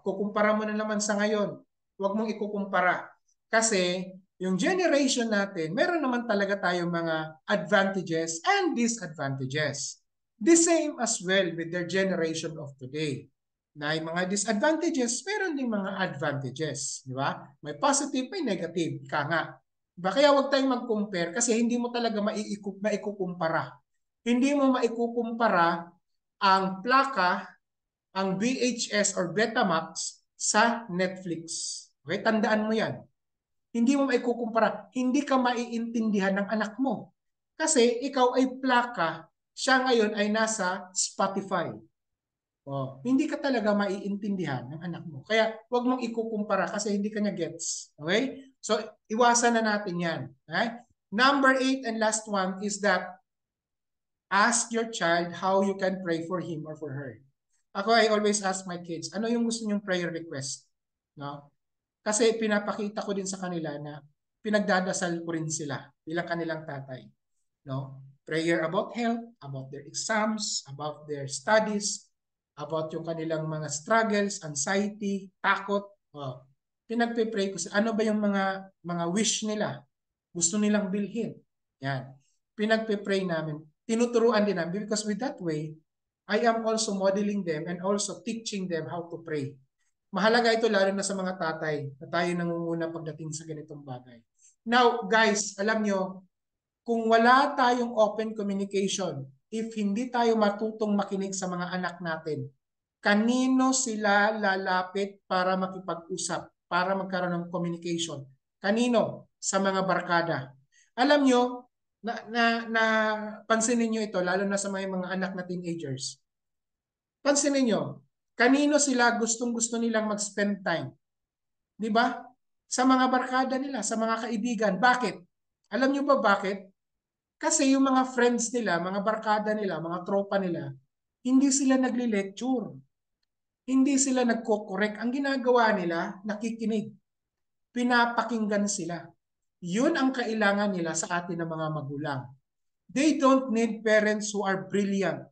Kukumpara mo na naman sa ngayon. Huwag mong ikukumpara. Kasi yung generation natin, meron naman talaga tayong mga advantages and disadvantages. The same as well with their generation of today. Na yung mga disadvantages, meron ding mga advantages. Di ba? May positive, may negative. Ika nga. Diba? Kaya huwag tayong mag-compare kasi hindi mo talaga maikukumpara. Hindi mo maikukumpara ang plaka, ang VHS or Betamax sa Netflix. Okay? Tandaan mo yan. Hindi mo maikukumpara. Hindi ka maiintindihan ng anak mo. Kasi ikaw ay plaka, siya ngayon ay nasa Spotify. Hindi ka talaga maiintindihan ng anak mo. Kaya huwag mong ikukumpara kasi hindi ka niya gets. Okay? So, iwasan na natin yan. Okay? Number 8 and last one is that ask your child how you can pray for him or for her. I always ask my kids, ano yung gusto niyong prayer request? No? Kasi pinapakita ko din sa kanila na pinagdadasal ko rin sila bilang kanilang tatay. No? Prayer about health, about their exams, about their studies, about yung kanilang mga struggles, anxiety, takot. Pinagpe-pray ko sa ano ba yung mga wish nila. gusto nilang bilhin. Yan. Pinagpe-pray namin. Tinuturuan din namin because with that way, I am also modeling them and also teaching them how to pray. Mahalaga ito lalo na sa mga tatay na tayo nangunguna pagdating sa ganitong bagay. Now, guys, alam nyo, kung wala tayong open communication, if hindi tayo matutong makinig sa mga anak natin, kanino sila lalapit para makipag-usap, para magkaroon ng communication? Kanino? Sa mga barkada. Alam nyo, na pansinin nyo ito, lalo na sa mga anak na teenagers. Pansinin nyo, kanino sila gustong-gusto nilang mag-spend time? Di ba? Sa mga barkada nila, sa mga kaibigan. Bakit? Alam nyo ba bakit? Kasi yung mga friends nila, mga barkada nila, mga tropa nila, hindi sila nagli-lecture. Hindi sila nagko-correct. Ang ginagawa nila, nakikinig. Pinapakinggan sila. Yun ang kailangan nila sa atin ng mga magulang. They don't need parents who are brilliant.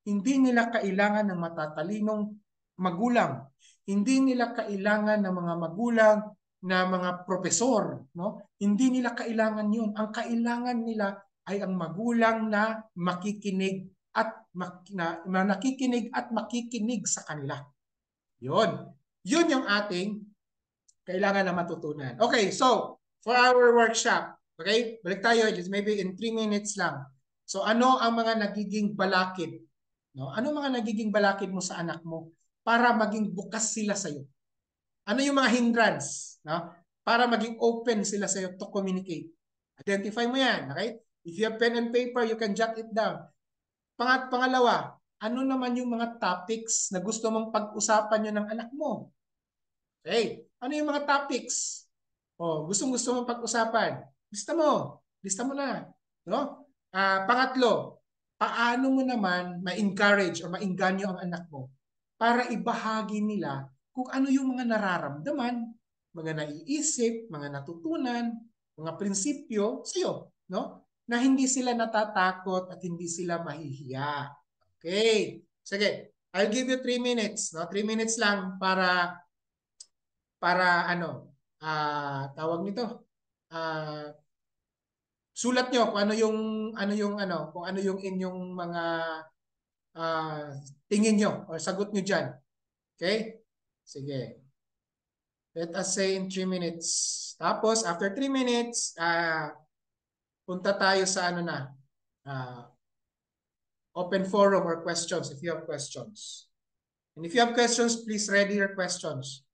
Hindi nila kailangan ng matatalinong magulang. Hindi nila kailangan ng mga magulang na mga profesor. No? Hindi nila kailangan yun. Ang kailangan nila ay ang magulang na makikinig at na nakikinig at makikinig sa kanila. Yun. Yun yung ating kailangan na matutunan. Okay, so for our workshop, okay, balik tayo, just maybe in 3 minutes lang. So ano ang mga nagiging balakid? No? Ano mga nagiging balakid mo sa anak mo para maging bukas sila sa iyo? Ano yung mga hindrance, no? Para maging open sila sa iyo to communicate. Identify mo yan, okay? If you have pen and paper, you can jot it down. Pangalawa, ano naman yung mga topics na gusto mong pag-usapan nyo ng anak mo? Okay, ano yung mga topics? Gustong-gusto mong pag-usapan? Lista mo na, no? Pangatlo, paano mo naman ma-encourage o maingganyo ang anak mo para ibahagi nila kung ano yung mga nararamdaman, mga naiisip, mga natutunan, mga prinsipyo sa iyo, no? Na hindi sila natatakot at hindi sila mahihiya. Okay. Sige, I'll give you 3 minutes, no? 3 minutes lang para tawag nito, ah, sulat nyo kung ano yung inyong mga ah, tingin nyo o sagot nyo dyan. Okay? Sige. Let us say in 3 minutes. Tapos, after 3 minutes, punta tayo sa ah, open forum or questions if you have questions. And if you have questions, please ready your questions.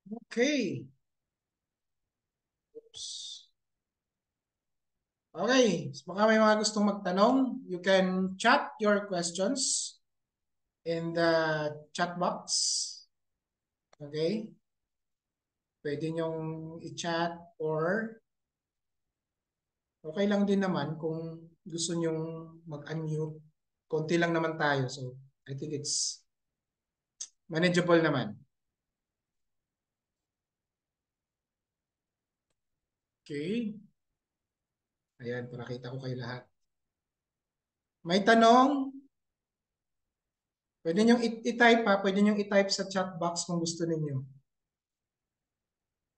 Okay. Oops. Okay. So baka may mga gustong magtanong, you can chat your questions in the chat box. Okay? Pwede nyong i-chat or okay lang din naman kung gusto nyong mag-unmute. Konti lang naman tayo. So, I think it's manageable naman. Okay. Ayan, pakita ko kayo lahat. May tanong? Pwede nyong i-type ha. Pwede nyong i-type sa chat box kung gusto ninyo.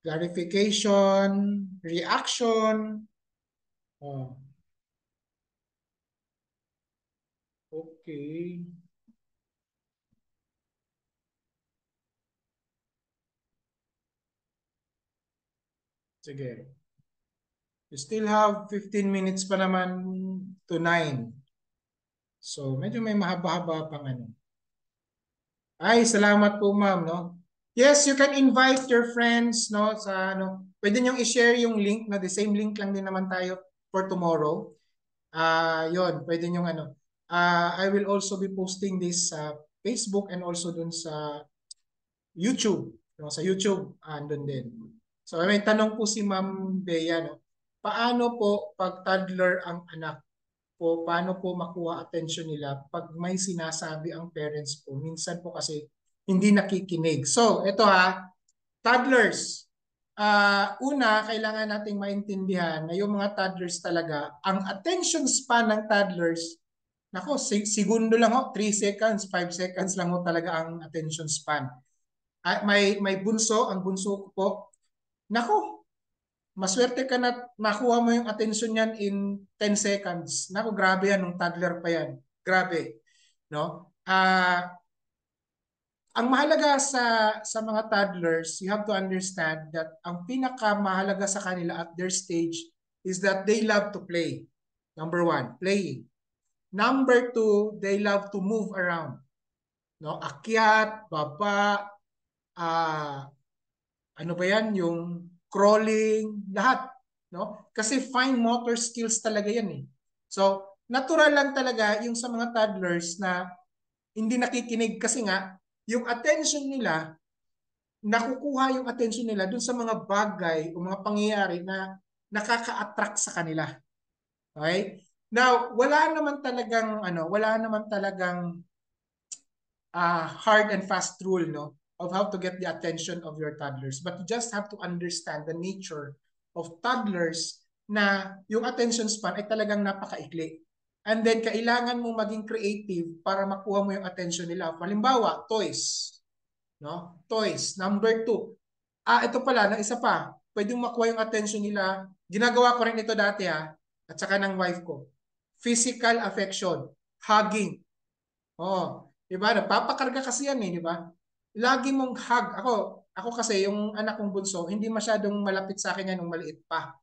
Clarification, reaction. Oh, okay. Sige. You still have 15 minutes pa naman to 9. So, medyo may mahaba-haba pang ano. Ay, salamat po ma'am, no? Yes, you can invite your friends, no, sa ano. Pwede niyong i-share yung link, no? The same link lang din naman tayo for tomorrow. Yon, pwede niyong ano. I will also be posting this sa Facebook and also dun sa YouTube. No? Sa YouTube, andun din. So may tanong po si Ma'am Bea, no? Paano po pag toddler ang anak po, paano po makuha attention nila pag may sinasabi ang parents po? Minsan po kasi hindi nakikinig. So, ito ha, toddlers. Una, kailangan nating maintindihan na yung mga toddlers talaga, ang attention span ng toddlers, nako, segundo lang ho, 3 seconds, 5 seconds lang ho talaga ang attention span. May bunso, ang bunso ko po, nako, maswerte ka na nakuha mo yung attention niyan in 10 seconds. Nako, grabe yan, nung toddler pa yan. Grabe. No? Ang mahalaga sa mga toddlers, you have to understand that ang pinakamahalaga sa kanila at their stage is that they love to play. Number one, playing. Number two, they love to move around. No? Akyat, baba, uh, ano ba yan, yung crawling, lahat. No? Kasi fine motor skills talaga yan eh. So, natural lang talaga yung sa mga toddlers na hindi nakikinig kasi nga, yung attention nila, nakukuha yung attention nila dun sa mga bagay o mga pangyayari na nakaka-attract sa kanila. Okay? Now, wala naman talagang hard and fast rule, no, of how to get the attention of your toddlers. But you just have to understand the nature of toddlers na yung attention span ay talagang napakaikli. And then, kailangan mo maging creative para makuha mo yung attention nila. Halimbawa, toys. No? Toys. Number two. Ito pala, na isa pa. Pwedeng makuha yung attention nila. Ginagawa ko rin ito dati ha. At saka ng wife ko. Physical affection. Hugging. Oh, 'di ba? Napapakarga kasi 'yan eh, 'di ba? Lagi mong hug. Ako kasi yung anak kong bunso, hindi masyadong malapit sa akin yan nung maliit pa.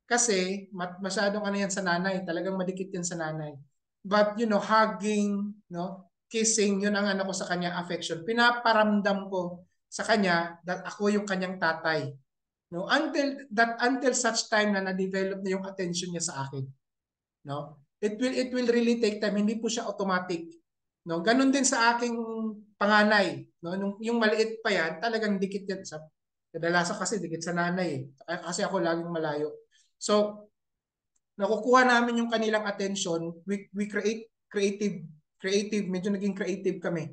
Kasi masyadong ano yan sa nanay, talagang madikit yan sa nanay. But you know, hugging, no, kissing, yun ang ano ko sa kanya, affection. Pinaparamdam ko sa kanya that ako yung kanyang tatay. No, until such time na na-develop na yung attention niya sa akin, no? It will really take time, hindi po siya automatic. No, ganun din sa aking panganay, no? Yung maliit pa yan, talagang dikit yan sa kadalasan kasi dikit sa nanay eh. Kasi ako laging malayo. So, nakukuha namin yung kanilang attention, we create creative, medyo naging creative kami.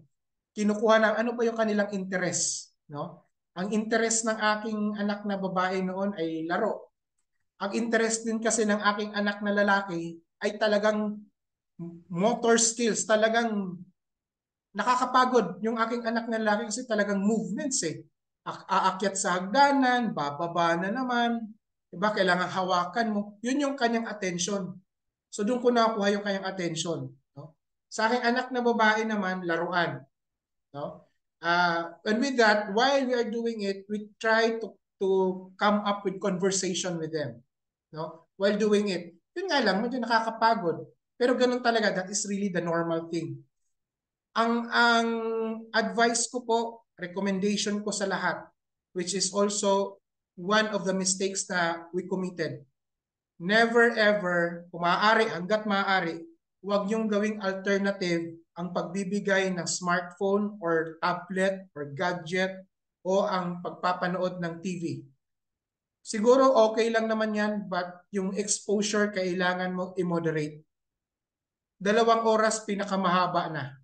Kinukuha na ano ba yung kanilang interest, no? Ang interest ng aking anak na babae noon ay laro. Ang interest din kasi ng aking anak na lalaki ay talagang motor skills, talagang nakakapagod yung aking anak na lalaki kasi talagang movements eh. Aakyat sa hagdanan, bababa na naman, diba? Kailangan hawakan mo. Yun yung kanyang attention. So doon ko nakuha yung kanyang attention. No? Sa aking anak na babae naman, laruan. No? And with that, while we are doing it, we try to come up with conversation with them. No? While doing it. Yun nga lang, medyo nakakapagod. Pero ganun talaga, that is really the normal thing. Ang advice ko po, recommendation ko sa lahat, which is also one of the mistakes na we committed. Never ever, kung maaari, hanggat maaari, huwag niyong gawing alternative ang pagbibigay ng smartphone or tablet or gadget o ang pagpapanood ng TV. Siguro okay lang naman yan, but yung exposure kailangan mo i-moderate. 2 oras pinakamahaba na,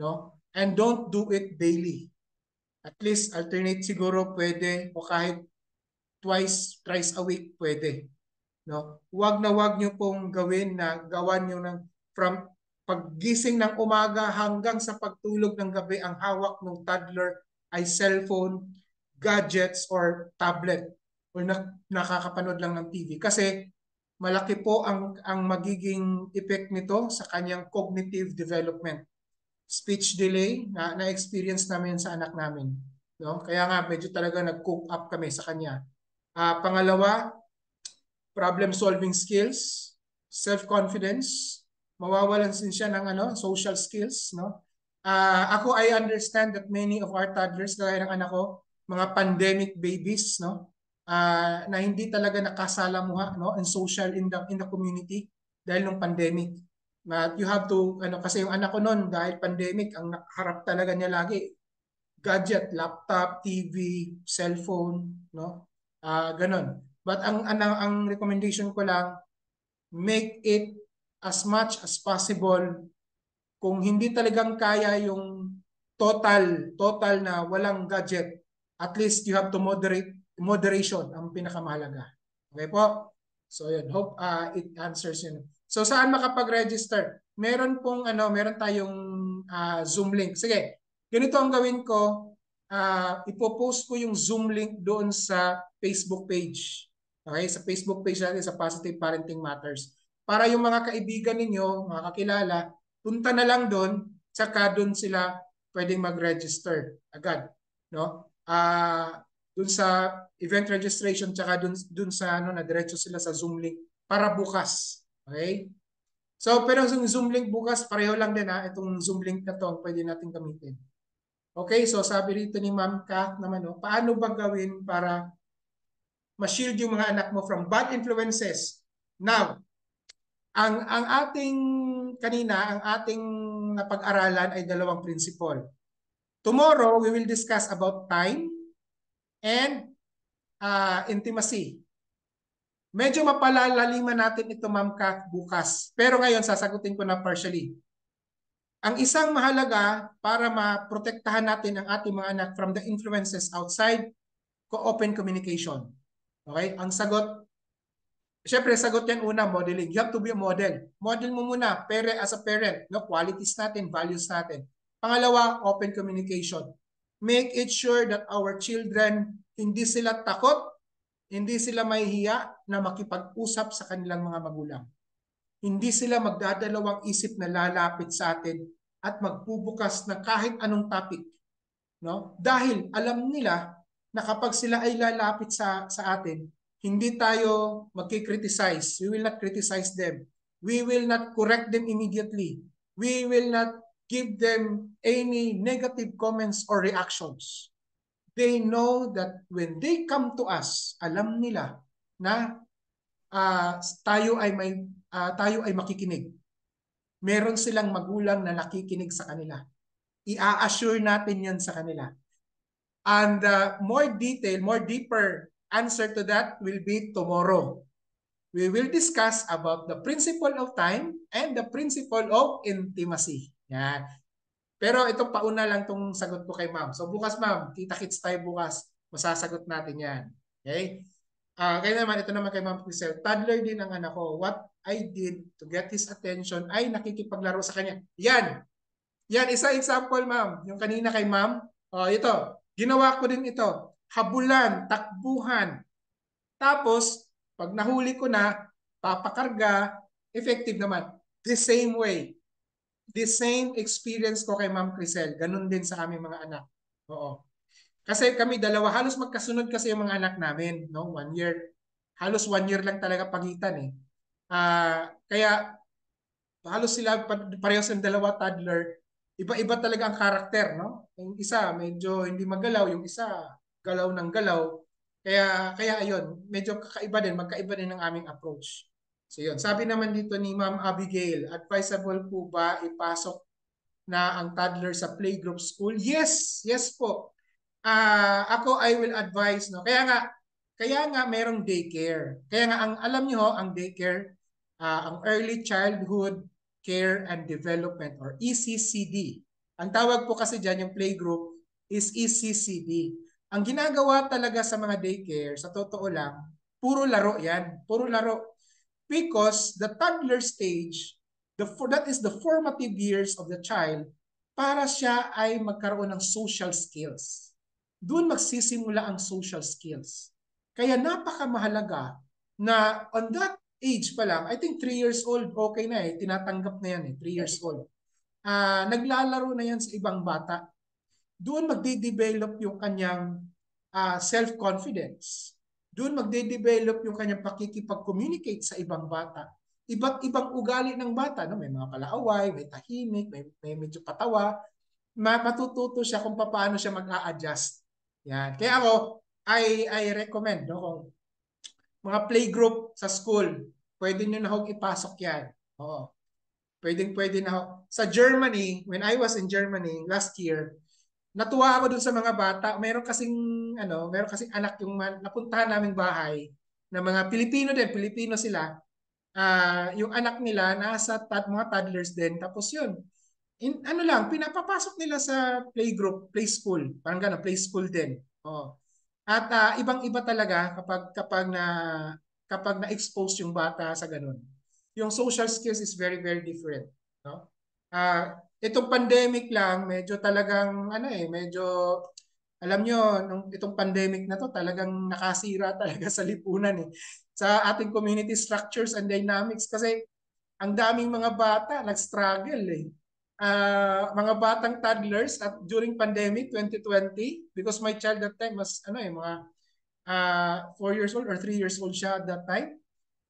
no? And don't do it daily. At least alternate siguro pwede, o kahit twice, thrice a week pwede. No? Huwag na huwag nyo pong gawin na gawan nyo ng from paggising ng umaga hanggang sa pagtulog ng gabi, ang hawak ng toddler ay cellphone, gadgets, or tablet, or nakakapanood lang ng TV. Kasi malaki po ang magiging effect nito sa kanyang cognitive development. Speech delay na-experience namin sa anak namin. No? Kaya nga medyo talaga nag-cope up kami sa kanya. Pangalawa, problem-solving skills, self-confidence, mawawalan din siya ng social skills. No? Ako, I understand that many of our toddlers, gaya ng anak ko, mga pandemic babies, no? Na hindi talaga nakasalamuha, no? And social in the community dahil ng pandemic. But you have to, kasi yung anak ko noon, dahil pandemic, ang harap talaga niya lagi, gadget, laptop, TV, cellphone, no? Ganon. But ang recommendation ko lang, make it as much as possible. Kung hindi talagang kaya yung total na walang gadget, at least you have to moderation ang pinakamahalaga. Okay po? So yun, hope it answers yun. So saan makapag-register? Meron tayong Zoom link. Sige, ganito ang gawin ko. Ipopost ko yung Zoom link doon sa Facebook page. Okay, sa Facebook page natin sa Positive Parenting Matters. Para yung mga kaibigan ninyo, mga kakilala, punta na lang doon, tsaka doon sila pwedeng mag-register agad, no? Doon sa event registration, tsaka doon sa na diretso sila sa Zoom link para bukas. Okay? So, pero yung Zoom link bukas, pareho lang din itong Zoom link na to, pwede natin gamitin. Okay, so sabi rito ni Ma'am Kat naman, paano ba gawin para ma-shield yung mga anak mo from bad influences? Now, ang ating napag-aralan ay 2 principle. Tomorrow, we will discuss about time and intimacy. Medyo mapalalaliman natin ito, Ma'am Kat, bukas. Pero ngayon, sasagutin ko na partially. Ang isang mahalaga para maprotektahan natin ang ating mga anak from the influences outside, open communication. Okay? Ang sagot, syempre sagot yan una, modeling. You have to be a model. Model mo muna, as a parent, no? Qualities natin, values natin. Pangalawa, open communication. Make it sure that our children, hindi sila takot, hindi sila mahihiya na makipag-usap sa kanilang mga magulang. Hindi sila magdadalawang isip na lalapit sa atin at magbubukas ng kahit anong topic. No? Dahil alam nila na kapag sila ay lalapit sa atin, hindi tayo magkikriticize. We will not criticize them. We will not correct them immediately. We will not give them any negative comments or reactions. They know that when they come to us, alam nila na tayo ay makikinig. Meron silang magulang na nakikinig sa kanila. I-assure natin yan sa kanila. And more deeper answer to that will be tomorrow. We will discuss about the principle of time and the principle of intimacy. Yan. Pero ito pauna lang itong sagot ko kay ma'am. So bukas ma'am, kita-kits tayo bukas. Masasagot natin yan. Okay? Kaya naman, ito naman kay Ma'am Crisel. Toddler din ang anak ko. What I did to get his attention ay nakikipaglaro sa kanya. Yan. Yan, isa example ma'am. Yung kanina kay ma'am. Ito. Ginawa ko din ito. Habulan, takbuhan. Tapos, pag nahuli ko na, papakarga, effective naman. The same way. The same experience ko kay Ma'am Crisel. Ganun din sa aming mga anak. Oo. Kasi kami dalawa, halos magkasunod kasi yung mga anak namin. No? 1 year. Halos 1 year lang talaga pagitan eh. Kaya halos sila pareho sa dalawa toddler. Iba-iba talaga ang karakter. No? Yung isa medyo hindi magalaw. Yung isa galaw ng galaw. Kaya ayun, medyo kakaiba din, magkaiba din ang aming approach. So yun, sabi naman dito ni Ma'am Abigail, advisable po ba ipasok na ang toddler sa playgroup school? Yes, yes po. Ako I will advise, no. Kaya nga merong daycare. Kaya nga ang alam niyo ang daycare, ang Early Childhood Care and Development or ECCD. Ang tawag po kasi diyan yung playgroup is ECCD. Ang ginagawa talaga sa mga daycare, sa totoo lang, puro laro 'yan. Puro laro. Because the toddler stage, that is the formative years of the child, para siya ay magkaroon ng social skills. Doon magsisimula ang social skills. Kaya napakamahalaga na on that age pa lang, I think 3 years old, okay na eh, tinatanggap na yan eh, 3 years old. Naglalaro na yan sa ibang bata. Doon magde-develop yung kanyang self-confidence. Doon magde-develop yung kanyang pakikipag-communicate sa ibang bata. Iba't ibang ugali ng bata, no? May mga palaaway, may tahimik, may medyo patawa. Matututo siya kung paano siya mag-a-adjust. Yan. Kaya ako, I recommend, no, kung mga playgroup sa school, pwede nyo na hong ipasok yan. Oo. Pwede na ho. Sa Germany, when I was in Germany last year, natuwa ako dun sa mga bata. Meron kasing anak yung napuntahan naming bahay na mga Pilipino din, Pilipino sila. Yung anak nila nasa mga toddlers din. Tapos yun, ano lang, pinapapasok nila sa playgroup, play school. Parang gano'n, play school din. Oh. At ibang-iba talaga kapag na-expose yung bata sa ganun. Yung social skills is very, very different. No? Itong pandemic lang, medyo talagang, medyo, alam nyo, itong pandemic na to talagang nakasira talaga sa lipunan eh. Sa ating community structures and dynamics kasi ang daming mga bata nag-struggle eh. Mga batang toddlers at during pandemic 2020, because my child that time was mga 4 years old or 3 years old siya at that time,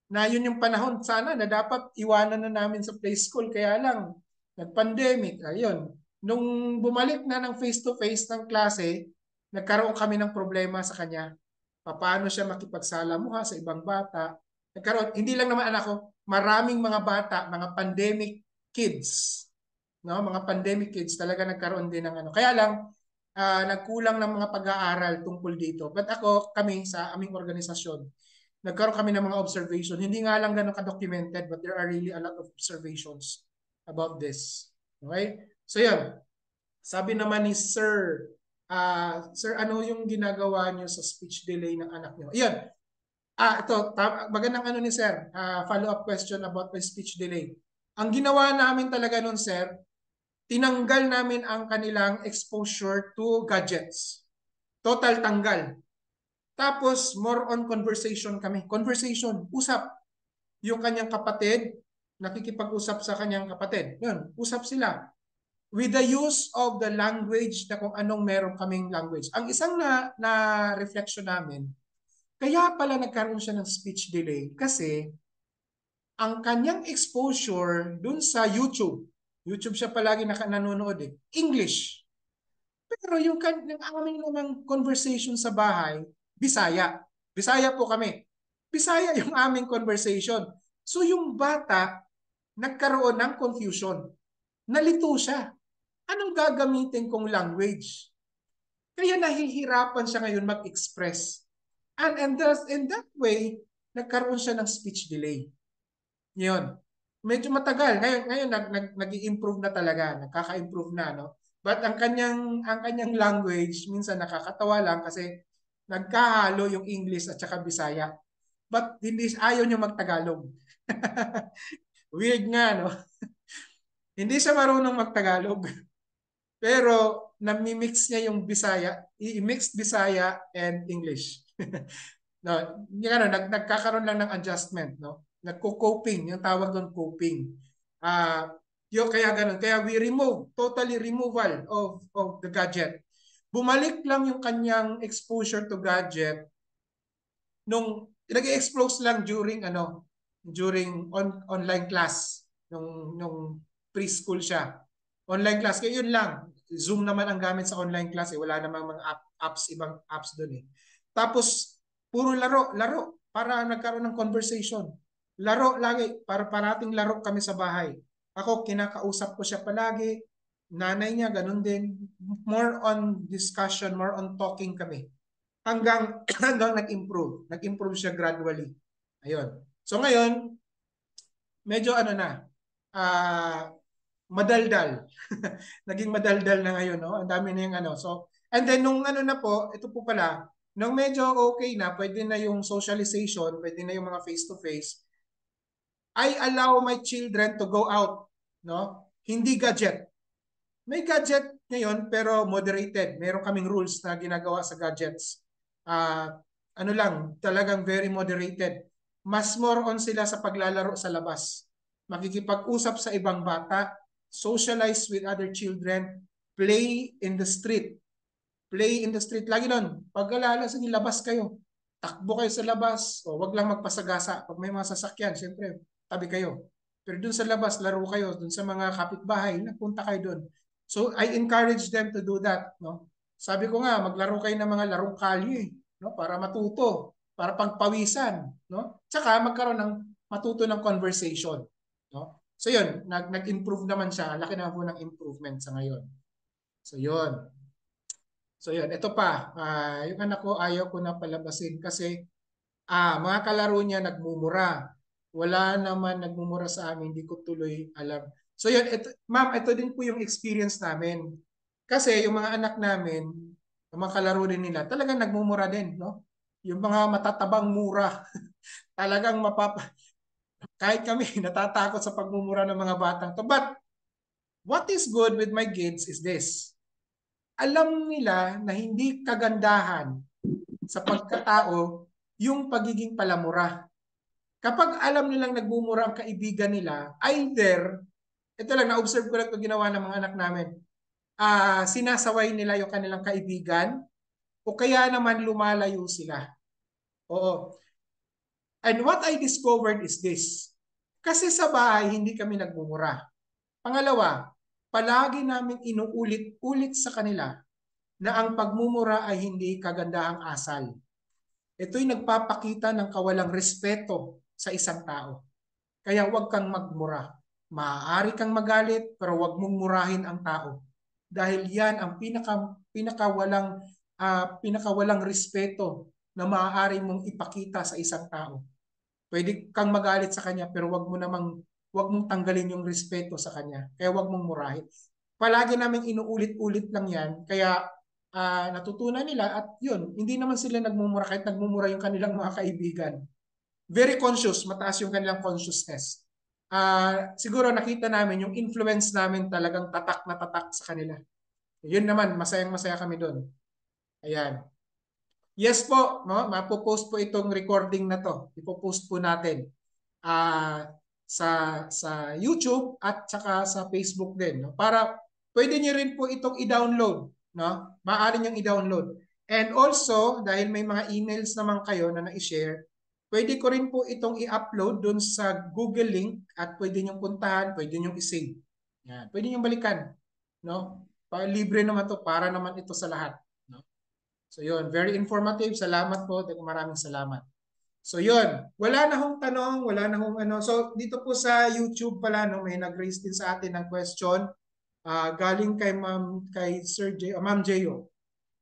na yun yung panahon sana na dapat iwanan na namin sa play school, kaya lang nag-pandemic. Ayun, nung bumalik na ng face-to-face ng klase, nagkaroon kami ng problema sa kanya. Paano siya makipagsalamuha sa ibang bata. Nagkaroon, hindi lang naman anak ko, maraming mga bata, mga pandemic kids, no, mga pandemic kids talaga nagkaroon din ng ano. Kaya lang nagkulang ng mga pag-aaral tungkol dito. But kami sa aming organisasyon, nagkaroon kami ng mga observation. Hindi nga lang ganun ka-documented, but there are really a lot of observations about this. Okay? So yan. Sabi naman ni Sir, Sir, ano yung ginagawa niyo sa speech delay ng anak niyo? Yan. Ito, magandang ano ni Sir, follow-up question about the speech delay. Ang ginawa namin talaga nun, Sir, tinanggal namin ang kanilang exposure to gadgets. Total tanggal. Tapos, more on conversation kami. Conversation, usap. Yung kanyang kapatid, nakikipag-usap sa kanyang kapatid. Yun, usap sila. With the use of the language na kung anong meron kaming language. Ang isang na reflection namin, kaya pala nagkaroon siya ng speech delay kasi ang kanyang exposure dun sa YouTube siya palagi nanonood eh, English. Pero yung aming namang conversation sa bahay, Bisaya. Bisaya po kami. Bisaya yung aming conversation. So yung bata, nagkaroon ng confusion. Nalito siya. Anong gagamitin kong language? Kaya nahihirapan siya ngayon mag-express. And in that way, nagkaroon siya ng speech delay. Yun. Medyo matagal. Ngayon nag-i-improve na talaga. Nagkaka-improve na, no? But ang kanyang language, minsan nakakatawa lang kasi nagkahalo yung English at saka Bisaya. But ayaw niya mag-Tagalog. Weird nga, no? Hindi siya marunong mag-Tagalog. Pero nami-mix niya yung Bisaya, i-mix Bisaya and English. No, nagkakaroon lang ng adjustment, no? Nagko-coping, yung tawag doon coping. Kaya ganun. Kaya we remove, totally removal of the gadget. Bumalik lang yung kanyang exposure to gadget nung nag-expose lang during online class nung preschool siya. Online class, kaya yun lang. Zoom naman ang gamit sa online class eh. Wala namang mga apps, ibang apps doon eh. Tapos, puro laro, laro para nagkaroon ng conversation. Laro lagi, para parating laro kami sa bahay. Ako, kinakausap ko siya palagi. Nanay niya, ganun din. More on discussion, more on talking kami. Hanggang nag-improve. Nag-improve siya gradually. Ayun. So ngayon, medyo ano na, ah, madaldal. Naging madaldal na ngayon, no? Ang dami na yung ano. So, and then nung ano na po, ito po pala, nung medyo okay na, pwede na yung socialization, pwede na yung mga face-to-face, I allow my children to go out, no? Hindi gadget. May gadget ngayon pero moderated. Meron kaming rules na ginagawa sa gadgets. Uh, ano lang, talagang very moderated. Mas more on sila sa paglalaro sa labas. Makikipag-usap sa ibang bata, socialize with other children, play in the street. Play in the street. Lagi nun, pag alala, sige, labas kayo. Takbo kayo sa labas. O wag lang magpasagasa. Pag may mga sasakyan, syempre, tabi kayo. Pero dun sa labas, laro kayo. Dun sa mga kapitbahay, nagpunta kayo dun. So I encourage them to do that, no? Sabi ko nga, maglaro kayo ng mga larong kalye, no? Para matuto, para pagpawisan, no? Tsaka magkaroon ng matuto ng conversation, no? So yun, nag-improve naman siya. Laki na po ng improvement sa ngayon. So yun. So yun, ito pa, yung anak ko ayaw ko na palabasin kasi mga kalaro niya nagmumura. Wala naman nagmumura sa amin, hindi ko tuloy alam. So yun, ma'am, ito din po yung experience namin. Kasi yung mga anak namin, yung mga kalaro din nila, talagang nagmumura din, no? Yung mga matatabang mura, talagang kahit kami natatakot sa pagmumura ng mga batang to. But what is good with my kids is this. Alam nila na hindi kagandahan sa pagkatao yung pagiging palamura. Kapag alam nilang nagmumura ang kaibigan nila, either, ito lang, na-observe ko lang ito ginawa ng mga anak namin, sinasaway nila yung kanilang kaibigan o kaya naman lumalayo sila. Oo. And what I discovered is this. Kasi sa bahay, hindi kami nagmumura. Pangalawa, palagi namin inuulit-ulit sa kanila na ang pagmumura ay hindi kagandahang asal. Ito'y nagpapakita ng kawalang respeto sa isang tao. Kaya huwag kang magmura. Maaari kang magalit pero huwag mong murahin ang tao. Dahil yan ang pinakawalang respeto na maaari mong ipakita sa isang tao. Pwede kang magalit sa kanya pero huwag mong tanggalin yung respeto sa kanya. Kaya huwag mong murahin. Palagi namin inuulit-ulit lang yan. Kaya natutunan nila at yun, hindi naman sila nagmumura kahit nagmumura yung kanilang mga kaibigan. Very conscious, mataas yung kanilang consciousness. Siguro nakita namin yung influence namin talagang tatak na tatak sa kanila. Yun naman, masayang-masaya kami doon. Ayan. Yes po, no? Mapopost po itong recording na to. Ipopost po natin sa YouTube at saka sa Facebook din, no? Para pwede niyo rin po itong i-download, no? Maaari niyong i-download. And also, dahil may mga emails naman kayo na na-share, pwede ko rin po itong i-upload doon sa Google link at pwede niyong puntahan, pwede niyong i-save. Yan. Pwede niyong balikan, no? Libre naman to, para naman ito sa lahat. So yun, very informative. Salamat po. Maraming salamat. So yun, wala na hong tanong, wala na hong ano. So dito po sa YouTube pala, no, may nag-raise din sa atin ng question. Galing kay Sir J, Ma'am Jeyo.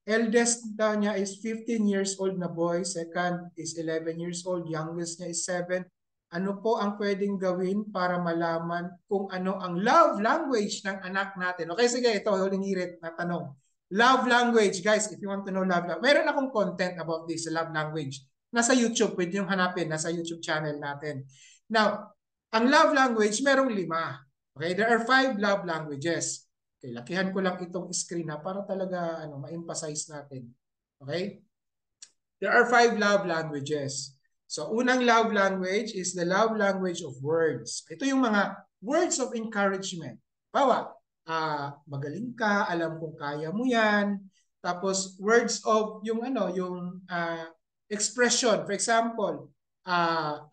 Eldest daw niya is 15 years old na boy. Second is 11 years old. Youngest niya is 7. Ano po ang pwedeng gawin para malaman kung ano ang love language ng anak natin? Okay, sige, ito, huling hirit na tanong. Love language, guys, if you want to know love language. Meron akong content about this, love language. Nasa YouTube, pwede yung hanapin, nasa YouTube channel natin. Now, ang love language, merong 5. Okay, there are 5 love languages. Okay, lakihan ko lang itong screen para talaga ma-emphasize natin. Okay? There are 5 love languages. So, unang love language is the love language of words. Ito yung mga words of encouragement. Bawa, magaling ka, alam kong kaya mo yan. Tapos words of yung expression. For example,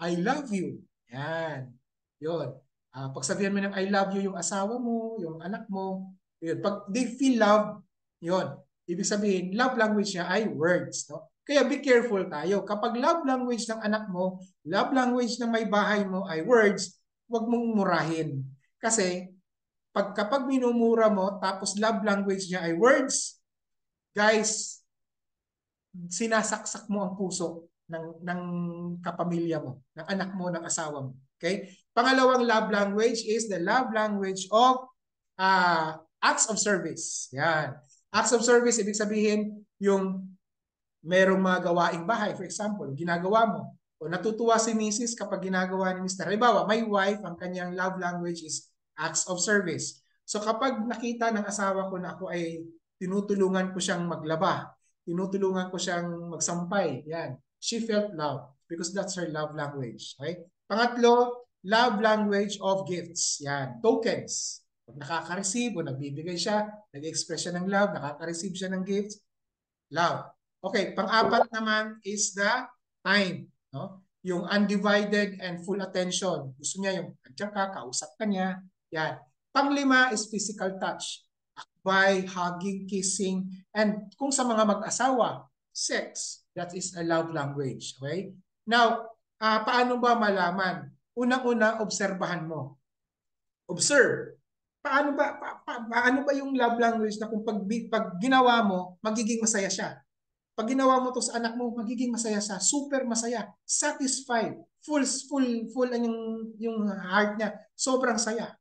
I love you. Yan. Yun. Pagsabihan mo ng I love you yung asawa mo, yung anak mo, Yun. Pag they feel love, yun. Ibig sabihin, love language niya ay words. No? Kaya be careful tayo. Kapag love language ng anak mo, love language ng may bahay mo ay words, huwag mong murahin. Kasi kapag minumura mo, tapos love language niya ay words, guys, sinasaksak mo ang puso ng kapamilya mo, ng anak mo, ng asawa mo. Okay? Pangalawang love language is the love language of acts of service. Yan. Acts of service, ibig sabihin, yung merong mga gawaing bahay, for example, ginagawa mo. O natutuwa si Mrs. kapag ginagawa ni Mr. Halimbawa, my wife, ang kanyang love language is acts of service. So kapag nakita ng asawa ko na ako ay tinutulungan ko siyang maglaba, tinutulungan ko siyang magsampay, yan. She felt love because that's her love language. Okay? Pangatlo, love language of gifts. Yan, tokens. Pag nakaka-receive o nagbibigay siya, nag-express siya ng love, nakaka-receive siya ng gifts, love. Okay, pang-apat naman is the time. No? Yung undivided and full attention. Gusto niya yung nandiyan ka, kausap ka niya. Yan. Pang-lima is physical touch. By hugging, kissing, and kung sa mga mag-asawa, sex. That is a love language. Okay? Now, paano ba malaman? Unang-una, obserbahan mo. Observe. Paano ba yung love language na kung pag ginawa mo, magiging masaya siya? Pag ginawa mo to sa anak mo, magiging masaya siya, super masaya, satisfied, full yung heart niya, sobrang saya.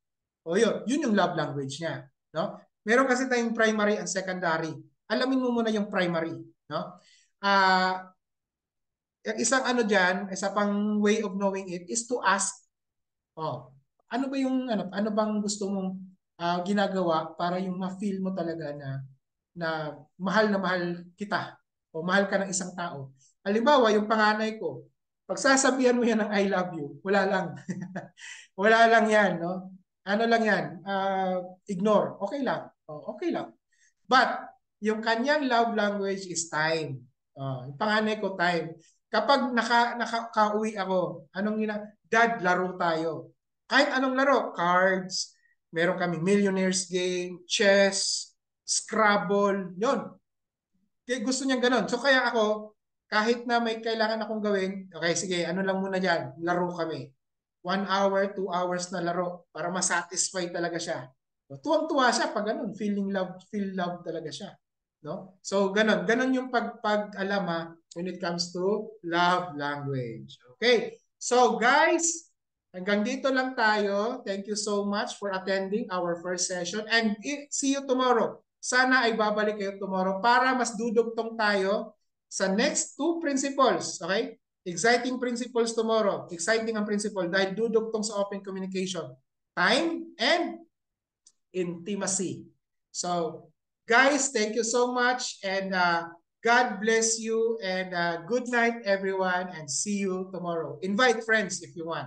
O yun yung love language niya, no? Meron kasi tayong primary and secondary. Alamin mo muna yung primary, no? Isang ano diyan, isa pang way of knowing it is to ask, ano ba yung ano bang gusto mong ginagawa para yung ma-feel mo talaga na mahal kita o mahal ka ng isang tao. Halimbawa, yung panganay ko, pagsasabihan mo yan ng I love you, wala lang. Wala lang yan, no? Ano lang yan, ignore. Okay lang. Okay lang. But, yung kanyang love language is time. Yung panganay ko, time. Kapag nakauwi ako, Dad, laro tayo. Kahit anong laro, cards, meron kami millionaires game, chess, Scrabble, yon. Gusto niya ganun. So kaya ako, kahit na may kailangan akong gawin, okay, sige, ano lang muna dyan, laro kami. 1 hour, 2 hours na laro para masatisfy talaga siya. So, tuwang-tuwa siya pag ganun, feel love talaga siya. No? So ganun yung pag-alama when it comes to love language. Okay. So guys, hanggang dito lang tayo. Thank you so much for attending our first session and see you tomorrow. Sana ay babalik kayo tomorrow para mas dudugtong tayo sa next 2 principles. Okay? Exciting principles tomorrow. Exciting ang principle dahil dudugtong sa open communication. Time and intimacy. So, guys, thank you so much and God bless you and good night everyone and see you tomorrow. Invite friends if you want.